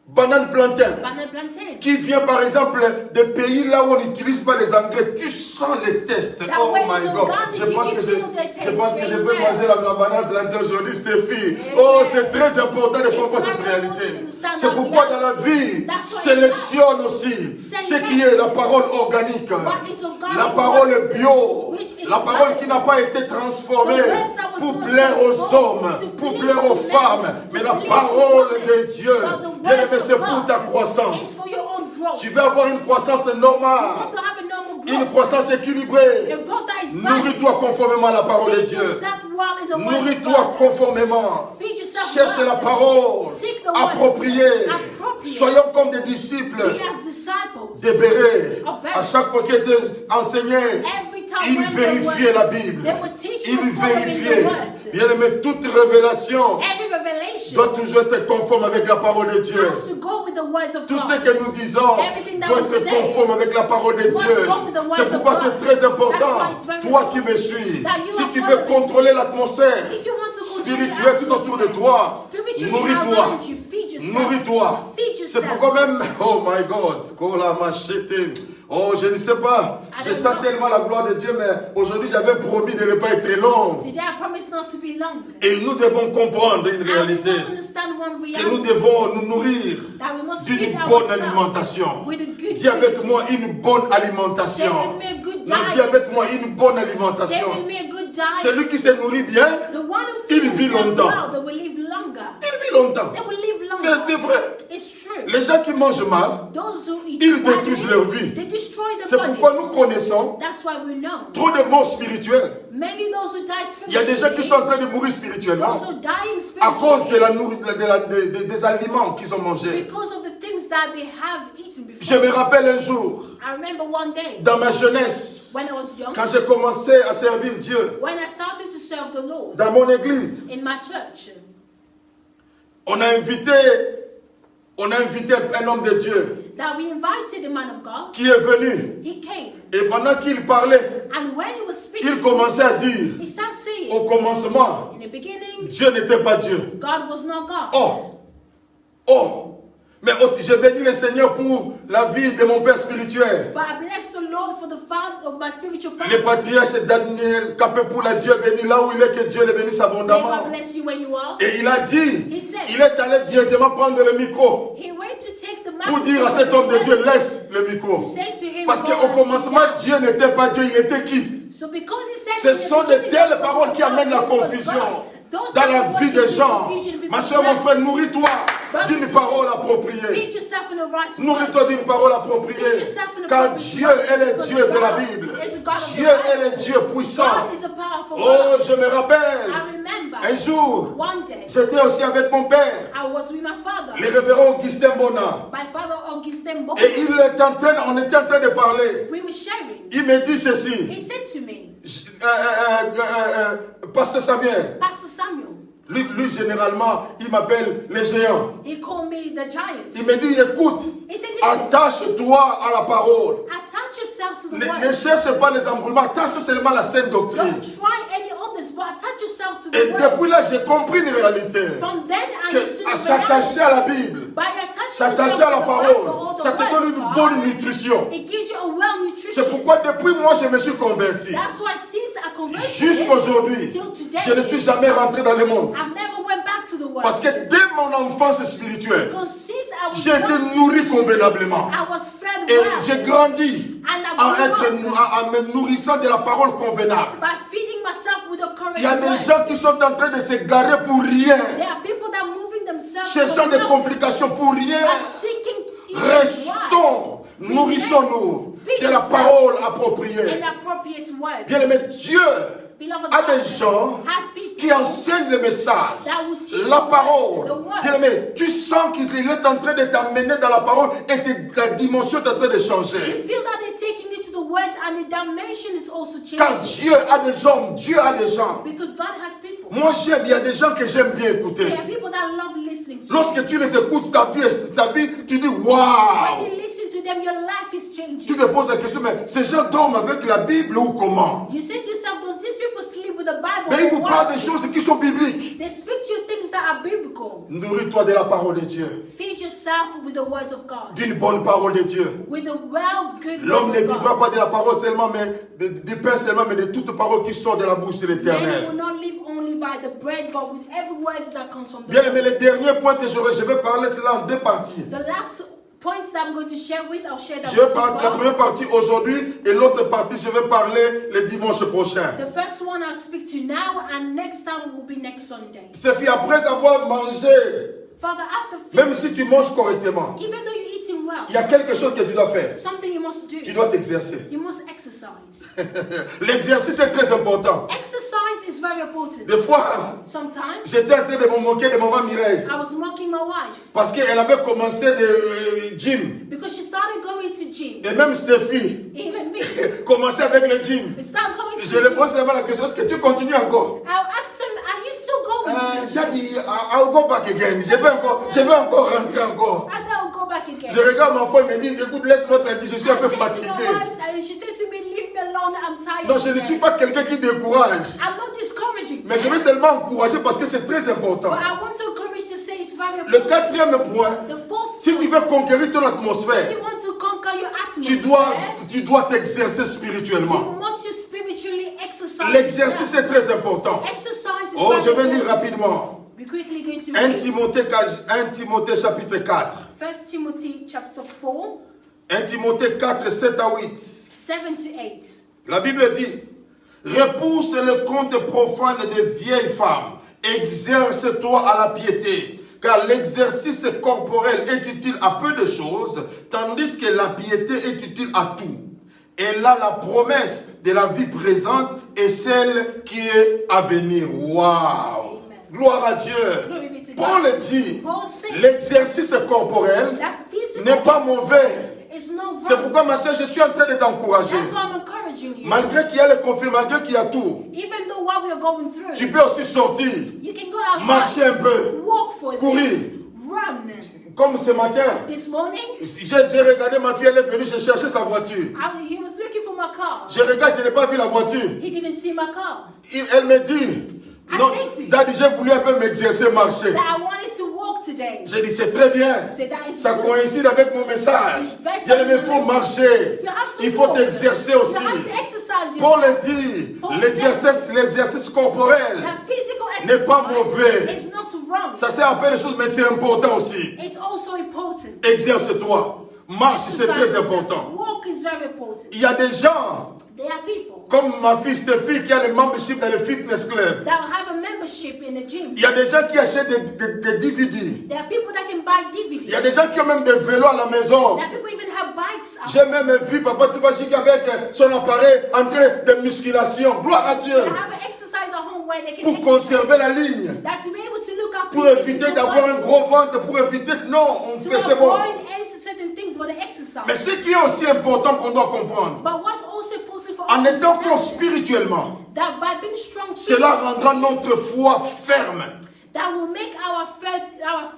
banane plantain, banana plantain, qui vient par exemple des pays là où on n'utilise pas les engrais, tu sens les tests. That Oh way my it's God. organic, Je pense you que can feel the taste. je pense que je peux Amen. manger la banane plantain aujourd'hui, Stéphie. Amen. Oh, c'est très important de It's comprendre cette very important réalité. to understand C'est that pourquoi reality. dans la vie, That's why sélectionne aussi ce qui est la parole organique, What is organic, la parole what is bio, which is la parole right. qui n'a pas été transformée The words that was pour not plaire aux transformed hommes, to pour please plaire aux to men, femmes, to mais la please parole women. de Dieu. But the Bien aimé, words c'est of pour God ta croissance. is for your own growth. Tu veux avoir une croissance You normale, want to have a normal une growth. croissance équilibrée. A growth that is Nourris-toi balanced. conformément à la parole de Feed Dieu. yourself well in the word of Nourris-toi God. conformément. Feed yourself Cherche well. la parole Seek the words. appropriée. Appropriate. Soyons comme des disciples Be as disciples. débérés. Of À chaque fois qu'il était enseigné, Every time il when they vérifiait were- la Bible. they were teaching Il and following vérifiait. the words. Bien aimé, toute révélation Every revelation doit toujours être conforme avec la parole de Dieu. has to go with the words of Tout ce God. que nous disons Everything that doit we être say conforme avec la parole de must Dieu. go with the words C'est pourquoi of c'est God. très important, That's why it's very toi qui me important suis, that you si are tu veux following contrôler l'atmosphère If you want to control spirituelle the tout autour de toi, spiritually nourris-toi. around you, feed yourself. Nourris-toi. Feed C'est yourself. pourquoi même, oh my God, Kola Machete. Oh, je ne sais pas. I Je don't sens know. tellement la gloire de Dieu, mais aujourd'hui j'avais promis de ne pas être long. Today I promise not to be long. Et nous devons comprendre une And we réalité. must understand one Que nous reality. devons nous nourrir That we must d'une feed bonne ourselves alimentation. with a good Dis avec food. moi une bonne alimentation. Say with me a good Non, diet. dis avec moi une bonne Say alimentation. with me a good diet. Celui qui se nourrit bien, The one who il feeds vit himself longtemps. well, they will live longer. il vit longtemps. They will live longer. C'est vrai. It's true. Les gens qui mangent mal, Those who eat ils badly, détruisent leur vie. they destroy the C'est body. pourquoi nous connaissons That's why we know. trop de morts spirituelles. Many those who die Il y a des gens qui spiritually, sont en train de mourir spirituellement also dying à cause de spiritually des aliments qu'ils ont mangés. because of the things that they have eaten Je before. me rappelle un jour, I remember one day dans ma jeunesse, when I was young, quand j'ai commencé à servir Dieu when I started to serve the Lord dans mon église, in my church. on a invité un homme de Dieu That we invited a man of God. qui est venu. He came, Et pendant qu'il parlait, and when he was speaking, il commençait à dire, he started saying, au commencement, in the beginning, Dieu n'était pas Dieu. God was not God. Oh, mais j'ai béni le Seigneur pour la vie de mon père spirituel. But I bless the Lord for the father of my spiritual Le father. patriarche Daniel Kapepoula, Dieu béni là où il est, que Dieu le bénisse May abondamment. God bless you where you are. Et il a dit, He said, il est allé directement prendre le micro He went to take the pour dire à cet homme de Dieu, laisse le micro. to say to him, Parce "Go qu'au and commencement, sit down." Dieu n'était pas Dieu, il était qui? So because he said Ce in the sont de beginning telles that paroles God qui amènent la was God, confusion those dans la type of vie words des give gens. confusion in Ma people's soeur, mon lives. frère, nourris-toi Brothers d'une and parole sisters, appropriée. Feed yourself in the right Nourris-toi words. d'une parole appropriée. Feed yourself in the Car proper Dieu words, est le because Dieu de la God Bible. is the God of the Dieu est Bible. le Dieu puissant. God is a powerful Oh, God. je me rappelle, I remember un jour, one day j'étais aussi avec mon père, I was with my father, le révérend Augustin Bona. my father Augustin Bo. Et on était en train de parler. We were sharing. Il me dit ceci, He said to me, Pasteur Samuel, Pastor Samuel, lui généralement, il m'appelle le géant. he called me the giant. Il me dit, écoute, He said, listen, attache-toi à la parole. attach yourself to the Ne word. cherche pas les embrouillements, attache-toi seulement à la saine doctrine. Don't try any others, but attach yourself to Et the depuis word. là, j'ai compris une réalité. From then I Que understood à the s'attacher à la Bible, By attaching s'attacher yourself à la to the parole, Bible or the ça te word donne of une God, bonne nutrition. it gives you a well nutrition. C'est pourquoi depuis moi, je me suis converti. That's why since I converted Jusqu'aujourd'hui, till today, je ne suis jamais rentré dans le monde. I've never went back to the word. Parce que dès mon enfance spirituelle, Because since I was j'ai été young, nourri convenablement. I was fed Et well. j'ai grandi And I en me nourrissant de la parole convenable. by feeding myself with the correct Il y a des word. gens qui sont en train de se garer pour rien, There are people that are moving themselves cherchant for des nothing, complications pour rien. but seeking issues. Restons, nourrissons-nous Feed de la yourself parole in appropriée. appropriate words. Bien aimé, Dieu Beloved, a God des gens has people qui enseignent le message, that will teach la the parole. word. Bien-aimé, tu sens qu'il est en train de t'amener dans la parole et la dimension est en train de You changer. feel that they're taking you to the words and the dimension is also Car changing. Dieu a des hommes, Dieu a des gens. Because God has people. Moi j'aime, il y a des gens que j'aime bien écouter. There are people that love listening to Lorsque you. tu les écoutes, ta vie, tu dis When waouh. you listen to them, your life is Tu changing. te poses la question, mais ces gens dorment avec la Bible ou comment? You say to yourself, does these people sleep with the Bible? Mais ils or vous parlent what? des choses qui sont bibliques. They speak to you things that are biblical. Nourris-toi de la parole de Dieu, Feed yourself with the word of God. d'une bonne parole de Dieu. With the well, good L'homme word ne of vivra God. pas de la parole seulement, mais du pain seulement, mais de toute parole qui sort de la bouche de Many will l'Éternel. not live only by the bread, but with every word that comes from the Bien Lord. aimé, le dernier point que je vais parler, c'est là en deux parties. The last point that I'm going to share with, I'll share that Je vais with parler la première you. partie aujourd'hui et l'autre partie, je vais parler le dimanche prochain. The first one I'll speak to now, and next time will be next Sunday. C'est fait après avoir mangé, Father, after même feeding, si tu manges correctement, even though you're eating well, il y a quelque chose que tu dois faire. something you must do. Tu dois t'exercer. You must exercise. L'exercice est très important. Exercise is very important. Des fois, Sometimes j'étais en train de me moquer de maman Mireille I was mocking my wife parce qu'elle avait commencé le gym. because she started going to gym. Et même Stéphie Even me. commençait avec le gym. We started going to Je lui gym. pose seulement la question, est-ce que tu continues encore? I'll ask them, are you still going to the J'ai gym? dit, I'll go back again. Je vais encore rentrer encore. I said, I'll go back again. Je regarde mon femme et me dit, écoute, laisse-moi tranquille, je suis un peu I said to fatigué. my wife, and she said to me, leave me alone, I'm tired. Non, je ne suis pas quelqu'un qui décourage. I'm not discouraging. Mais je vais seulement encourager parce que c'est très important. But I want to encourage to say it's very Le important. quatrième point, The fourth si tu point, veux conquérir ton if atmosphère, you want to conquer your tu atmosphere, dois t'exercer you spirituellement. must just spiritually exercise. L'exercice yourself. est très important. Exercise is Oh, very je vais lire important. rapidement. We're quickly going to 1 read Timothée chapitre 4. 1 Timothy chapter 4, 1 Timothée 4, 7 à 8. 7 to 8. La Bible dit, repousse le conte profane des vieilles femmes, exerce-toi à la piété, car l'exercice corporel est utile à peu de choses, tandis que la piété est utile à tout. Elle a la promesse de la vie présente et celle qui est à venir. Waouh! Gloire à Dieu. Glory be to God. Paul dit, Paul says l'exercice corporel that physical n'est pas exercise mauvais. is not C'est wrong. pourquoi ma soeur, je suis en train de t'encourager. That's why I'm encouraging you. Malgré qu'il y a le conflit, malgré qu'il y a tout, Even though what we are going through, tu peux aussi sortir, you can go outside, marcher un peu. walk for a courir. bit, run. Comme ce matin, This morning, j'ai regardé ma fille, elle est venue, j'ai cherché sa voiture. he was looking for my car. Je regarde, je n'ai pas vu la voiture. He didn't see my car. Elle me dit, non, Daddy, j'ai voulu un peu m'exercer, marcher. That I wanted to walk today. J'ai dit, c'est très bien. Say that is Ça good. coïncide avec mon message. Better Il me faut marcher. You have to Il faut walk. t'exercer You aussi. have to exercise Paul yourself. dit, Paul l'exercice corporel That physical n'est pas exercise mauvais. is not wrong. Ça sert à peu de choses, mais c'est important aussi. It's also important. Exerce-toi. Marche, c'est Exercise très yourself. important. Walk is very important. Il y a des gens, There are people comme ma fille Stéphie, qui a le membership dans le fitness club. that have a membership in the gym. Il y a des gens qui achètent des DVD. There are people that can buy Il y DVD. a des gens qui ont même des vélos à la maison. There are people even have bikes out. J'ai même vu Papa Toubachik avec son appareil en train de musculation. Gloire à Dieu. They have an exercise at home where they can Pour exercise. conserver la ligne. That to be able to look after Pour your éviter physical d'avoir un body, gros ventre. Pour éviter. Non, on to fait c'est bon. avoid certain things for the exercise. Mais ce qui est aussi important qu'on doit comprendre, But what's also important for en us to étant fort understand spirituellement, that by being strong cela physically, rendra notre foi ferme. that will make our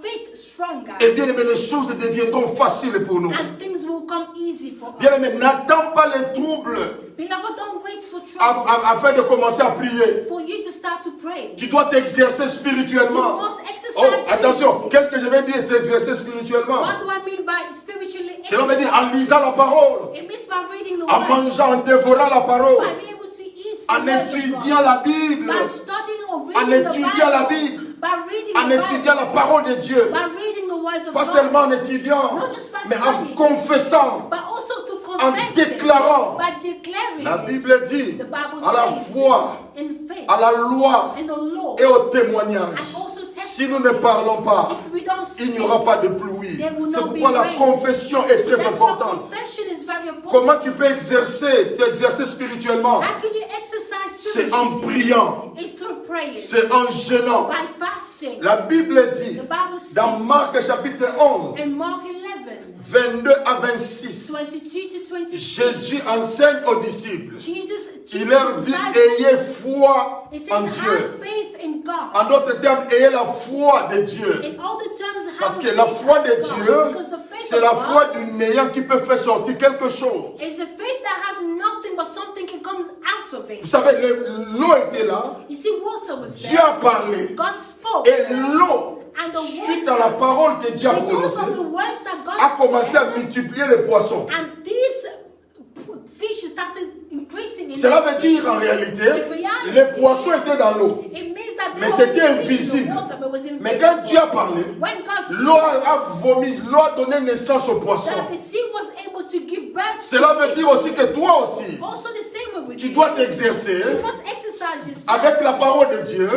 faith stronger. Et bien aimé, les choses deviendront faciles pour nous. And things will come easy for Bien us. aimé, n'attends pas les troubles Beloved, don't wait for trouble afin de commencer à prier. for you to start to pray. Tu dois t'exercer You spirituellement. must exercise. Oh, attention, qu'est-ce que je vais dire s'exercer spirituellement? What do I mean by spiritually Cela veut dire exercise? en lisant la parole, It means by reading the en word, mangeant, en dévorant la parole, by being able to eat the en word of étudiant God, la Bible, by studying or en reading the étudiant la Bible, Bible, by reading en the étudiant la Bible, parole de Dieu. by reading the words of Pas God, seulement en étudiant, Not just by mais en studying. confessant. but also to En confess déclarant. it, by declaring La it. Bible dit The Bible à la says foi, in faith à la loi and the law et au témoignage. and also Si nous ne parlons pas, if we don't il speak, n'y aura pas de pluie. there will C'est not be pourquoi la rain. confession est très That's why importante. confession is very important. Comment tu peux t'exercer spirituellement? How can you exercise c'est en priant, It's through prayers. c'est en jeûnant. By fasting. La Bible dit, The Bible says dans Marc chapitre 11, in Mark 11, 22 à 26, 22 to 26, Jésus enseigne aux disciples. Jesus Il leur dit, ayez foi It en says, Dieu. have faith in God. En d'autres termes, ayez la foi de Dieu. In other terms, have Parce que la foi de faith in God, Dieu, because the faith c'est of la God foi du néant qui peut faire sortir quelque chose. is a faith that has nothing but something that comes out of Vous it. savez, l'eau était là, You see, water was Dieu there. a parlé. God spoke. Et l'eau, And the suite à la water, parole que Dieu a because prononcée, of the words that God a commencé à said, multiplier les poissons. and these fish started increasing in Cela the veut sea. dire en réalité, In reality, les poissons étaient dans l'eau. It means that they Mais were c'était in the invisible. water, but it was invisible. Mais quand Dieu a parlé, When God l'eau spoke, a vomi, l'eau a donné naissance aux poissons. that the sea was able to give birth Cela to veut fish. dire aussi que toi aussi, Also the same way with tu you. dois t'exercer You must exercise yourself avec la parole de Dieu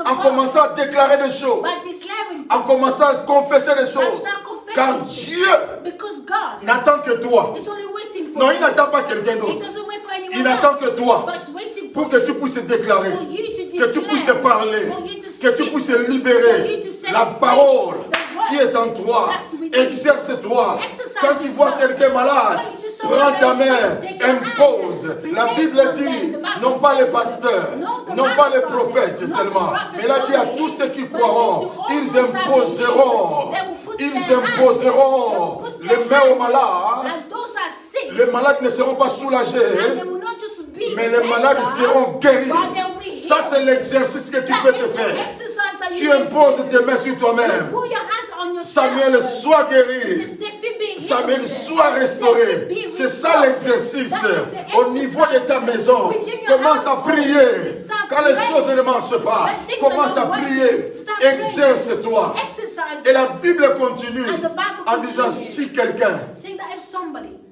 en commençant à déclarer des choses, by declaring en commençant à confesser des choses. start confessing Car things. Dieu Because God n'attend que toi. is only waiting for Non, you. il n'attend pas quelqu'un He d'autre. doesn't wait for anyone Il n'attend else. que toi But it's waiting pour for que you. tu puisses déclarer, For you to que tu declare, puisses parler, for you to que tu speak, puisses for you libérer to set la free parole the word qui est en toi. that's within you. Exerce-toi. Exercise Quand tu vois yourself. quelqu'un malade, When you see someone prends ta that is main, sick, take your impose. hand. La Place Bible on dit, them. The Bible non pas les says, pasteurs, not the non man pas of les God, prophètes not the seulement, prophets mais il a dit à only, tous ceux qui but croiront, he said to all ils those that imposeront, believe, they will put ils their hands, imposeront they will put les their mains aux hands. malades. And those are sick, Les malades ne seront pas and soulagés, they will not just be mais les better, malades seront guéris. but they will be Ça, healed. c'est l'exercice que tu That peux te is the faire. exercise that Tu you can imposes do. tes mains sur You toi-même. put your hands on yourself. Samuel, sois guéri. Samuel, sois restauré. C'est ça l'exercice. Au niveau de ta maison, commence à prier. Quand les choses ne marchent pas, commence à prier. Exerce-toi. Et la Bible continue en disant si quelqu'un, Saying that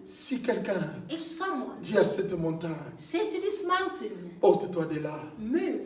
si quelqu'un if someone dit à cette montagne, say to this mountain, ôte-toi de là, move,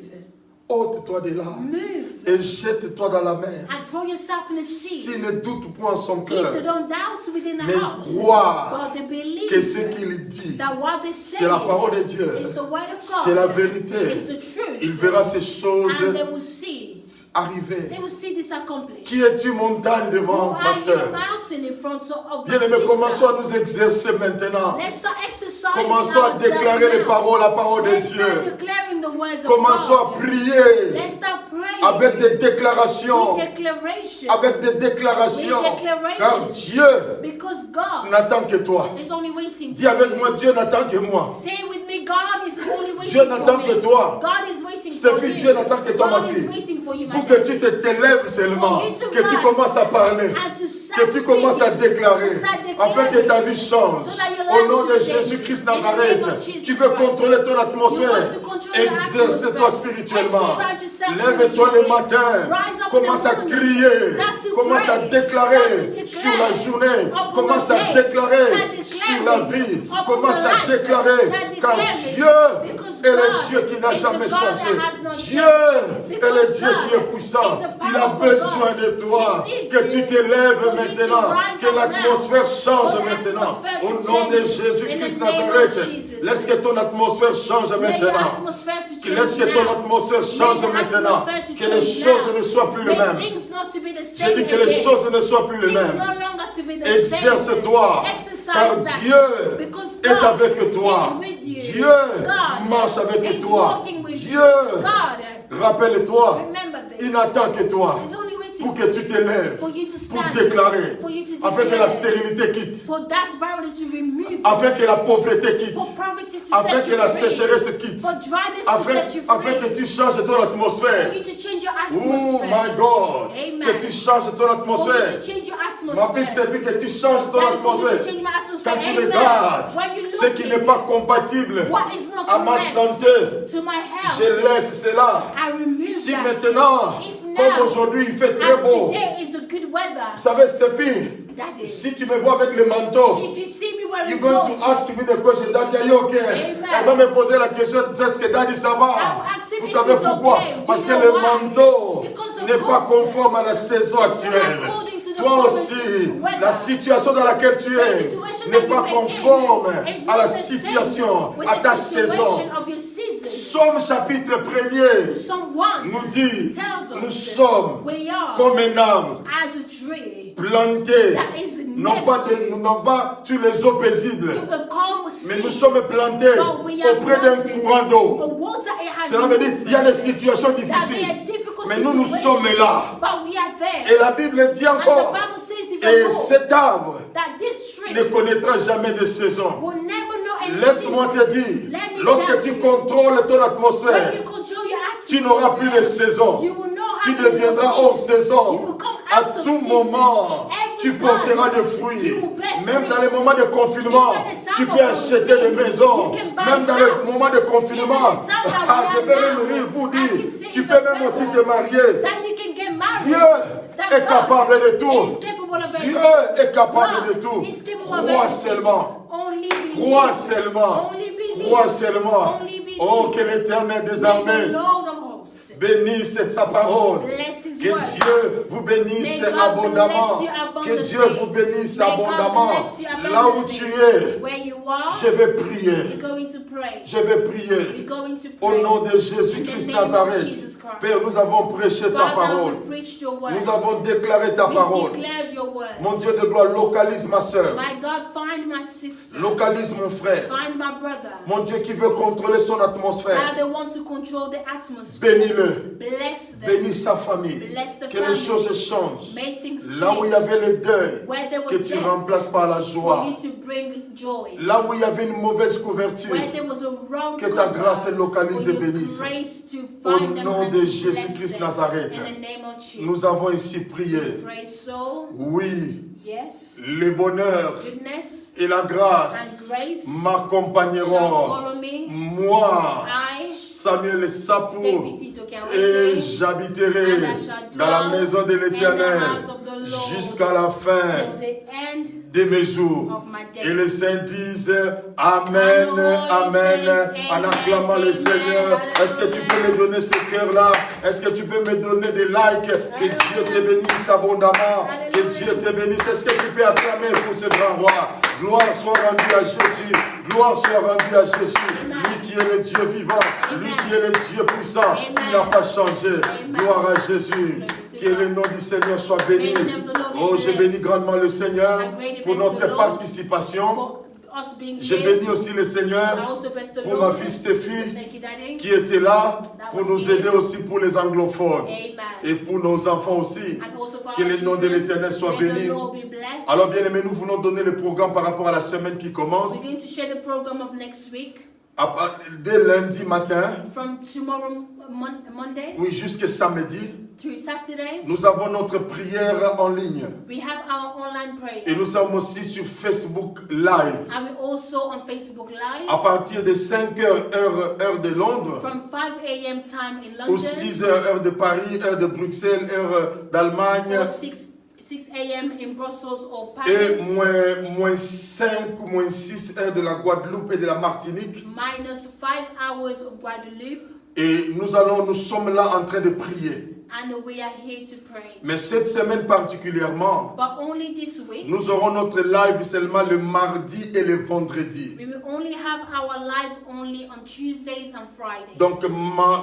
ôte-toi de là move, et jette-toi dans la mer. and throw yourself in the sea. S'il ne doute point en son If cœur, they don't doubt within the mais heart, croire but they believe que ce qu'il dit, that what they say c'est la parole de Dieu, is the word of God, c'est la vérité, is the truth, il verra ces choses and they will see arriver. this accomplished. Qui es-tu montagne devant Who ma are you soeur? mountain in front of my Bien-aimés, commençons sister? à nous exercer maintenant. Let's start exercising Commençons à ourselves déclarer les now. paroles, la parole de Let's start Dieu. declaring the words of Commençons à God. prier Let's start praying avec des déclarations. with declaration. Avec des déclarations. With declaration. Car Dieu Because God n'attend que toi. is only waiting Dis for avec you. moi, Dieu n'attend que moi. Say with me, God is only waiting Dieu for n'attend me. que toi. God is waiting for Stéphie, you. Dieu n'attend que toi, ma God is fille. waiting for you, my Pour que dear. tu t'élèves seulement. For you to Que tu rise commences à parler. and to start Que tu commences à speaking, déclarer. to start declaring, Afin que ta vie change. so that your Au life nom de will change. Jésus-Christ In the Nazareth. name of Jesus Tu veux Christ. contrôler ton You atmosphère. want to control your Exerce-toi atmosphere. spirituellement. Exercise yourself Lève-toi le spiritually. matin. Rise up Commence in à the morning. crier. Start to Commence à pray. déclarer Start to declare. sur la journée. Upon Commence the à day. déclarer Start sur la declaring. vie. Upon Commence the à life. déclarer. Start Car declaring. Dieu Because est le God Dieu qui n'a is a jamais God changé. that has not Dieu changed. est le Because Dieu qui est God puissant. is a Il a powerful besoin God. de toi. He needs Que tu you. t'élèves For you to maintenant. rise Que up l'atmosphère now. change For the maintenant. atmosphere Au to nom de change. Jésus-Christ In the name of Nazareth. Jesus. Laisse que ton atmosphère change Let your maintenant. atmosphere to Que laisse change que ton now. atmosphère change Let your maintenant. atmosphere to Que les change choses now. ne soient plus les Make mêmes. things not to be the J'ai same dit que les again. choses ne soient plus les Things mêmes. no longer to be the same. Exerce-toi. Exercise Car that. Dieu Because est God avec toi. is with you. Dieu God marche avec is toi. walking with Dieu, you. God, rappelle-toi, remember this. il n'attend que toi He's only waiting pour que tu t'élèves, for you to pour stand, déclarer, for you to afin que declare, la stérilité quitte, for that barrier to remove, afin que la pauvreté quitte, for poverty to afin set que you la free, sécheresse quitte, for dryness to set you afin free, que tu changes ton atmosphère. for you to change your Oh atmosphere. my God, Amen. que tu changes ton For atmosphère. you to change your Ma fille atmosphere. Stéphie, que tu changes ton That for you to atmosphère. change my atmosphere. Quand tu Amen. regardes When you ce look qui at n'est pas compatible what is not à ma connect santé, to my health, je laisse cela. I remove Si that. maintenant, If comme now, aujourd'hui il fait très as beau, today is a good weather, vous savez Stéphie, Daddy, si tu me vois avec le manteau, if you see me you're wearing going clothes, to ask me the question, Daddy, are you okay? Amen. Elle va me poser la question, est-ce que Daddy ça va? I will ask him Vous if savez it's pourquoi? okay. Do Parce you que know le why? manteau Because of n'est pas clothes. conforme à la saison actuelle. according to the Toi current aussi, weather. la situation dans laquelle tu es situation n'est that pas you are in conforme is à not la the same situation, with à the ta situation saison. of your season. Psaume chapitre 1er Psalm 1 nous dit, tells nous us sommes we are comme un arbre as a tree planté, that is non pas sur les eaux paisibles, to a calm mais nous sea. sommes plantés But we are auprès d'un planted. courant d'eau. The water it has Cela veut dire qu'il y a des movement. situations That difficiles, there are difficult mais nous situations, sommes là. but we are there. Et la Bible dit And the encore, Bible says et even more cet arbre that this tree ne connaîtra jamais de saison. will never know any Laisse-moi season. te dire, Let me lorsque tell tu you, contrôles ton when atmosphère, you control your tu n'auras plus de atmosphere, saison. you will not Tu have any deviendras more hors season. You saison. will come À out of tout season. moment, Every tu time, porteras des fruits. you will bear Même dans fruits. les moments de confinement, Even the time tu of peux acheter des quarantine, maisons. you can buy Même dans les house. moments de confinement, Even the time that je we peux are même now, rire pour I dire, can say tu even peux même aussi better te marier. that you can get married. Dieu That est God capable de tout. is capable of it. Dieu est capable de God tout. is capable of Crois everything. seulement. Only believe. Crois seulement. Only believe. Crois seulement. Only believe. Oh, que l'Éternel des May the armées Lord of hosts bénisse sa parole. bless his Que word. Dieu vous bénisse May God abondamment. bless you abundantly. Que Dieu vous bénisse May God abondamment. bless you Là où abundantly. tu es, Where you are, je vais prier. we're going to pray. Je vais We're prier. going to Au pray. nom de In Jésus-Christ the name of Nazareth. Jesus Christ. Père, nous avons prêché ta Father, parole. we preached your word. Nous avons déclaré ta We parole. declared your word. Mon Dieu de gloire, localise ma soeur. My God, find my sister. Localise mon frère. Find my brother. Mon Dieu qui veut contrôler son atmosphère. God, they want to control the atmosphere. Bénis-le. Bless them. Bénis sa famille. Bless the Que les family. choses changent. Make things Là où il y change. avait le deuil, Where there was que tu death, remplaces par la for joie. you to bring joy. Là où il y avait une mauvaise couverture, Where there was a wrong que ta cover, grâce localise for et your bénisse. grace to Au find them nom and de to Jésus-Christ bless them. Nazareth, In the name of Jesus. nous avons ici prié. Pray so. Oui, Yes. le bonheur Goodness et la and grâce grace shall m'accompagneront. follow me. Moi, I, Samuel Sapou, David et Tokerwete, j'habiterai and I shall dans la dwell maison de in the l'Éternel house of the Lord jusqu'à la fin till the end de mes jours. of my Et les days. saints disent Amen, Amen, en acclamant le Seigneur. Est-ce que tu peux me donner ce cœur-là? Est-ce que tu peux me donner des likes? Que Dieu te bénisse abondamment. Que Dieu te bénisse. Est-ce que tu peux acclamer pour ce grand roi? Gloire soit rendue à Jésus. Gloire soit rendue à Jésus. Lui qui est le Dieu vivant. Lui qui est le Dieu puissant. Il n'a pas changé. Gloire à Jésus. Que le nom du Seigneur soit béni. Oh, je bénis grandement le Seigneur pour notre participation. For us being Je here, bénis aussi le Seigneur I also bless the pour ma Lord. fille Stéphie Thank you, Daddy. qui était là pour nous aider aussi pour les anglophones Amen. et pour nos enfants aussi. And also for Que our le nom de children, l'Éternel soit may the béni. Lord be blessed. Alors bien aimés, nous voulons donner le programme par rapport à la semaine qui commence. We're going to share the program of next week Dès lundi matin, from tomorrow Monday oui, jusqu'à samedi, through Saturday. nous avons notre prière en ligne. We have our online prayer. Et nous sommes aussi sur Facebook Live. And we're also on Facebook Live À partir de 5 heures, heure de Londres, from 5 a.m. time in ou London 6 heures, heure de Paris, heure de Bruxelles, heure d'Allemagne, or 6 a.m. in Brussels or et Paris, moins 5 ou moins 6 heures de la Guadeloupe et de la Martinique. minus 5 hours of Guadeloupe. Et nous sommes là en train de prier. And we are here to pray. Mais cette semaine particulièrement, But only this week, nous aurons notre live seulement le mardi et le vendredi. we will only have our live only on Tuesdays and Fridays. Donc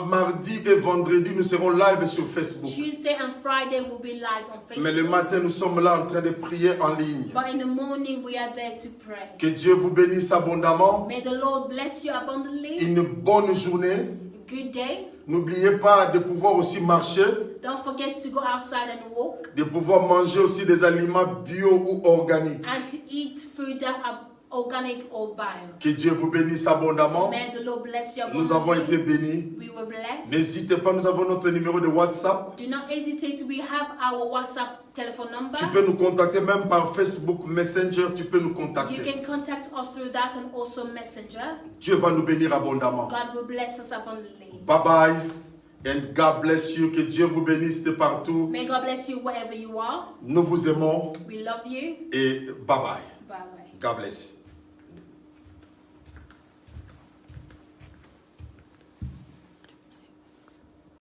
mardi et vendredi, nous serons live sur Facebook. Tuesday and Friday will be live on Facebook. Mais le matin, nous sommes là en train de prier en ligne. But in the morning, we are there to pray. Que Dieu vous bénisse abondamment. May the Lord bless you abundantly. Une bonne journée. Good day. N'oubliez pas de pouvoir aussi marcher, Don't forget to go outside and walk de pouvoir manger aussi des aliments bio ou organiques. and to eat food that are organic or bio. Que Dieu vous bénisse abondamment. May the Lord bless you Nous avons été abundantly. bénis. We were blessed. N'hésitez pas, nous avons notre numéro de WhatsApp. Do not hesitate. We have our WhatsApp telephone number. Tu peux nous contacter même par Facebook Messenger, tu peux nous You contacter. can contact us through that and also Messenger. Dieu va nous bénir abondamment. God will bless us abundantly. Bye bye and God bless you. Que Dieu vous bénisse de partout. May God bless you wherever you are. Nous vous aimons We love you. et bye bye. Bye bye. God bless you.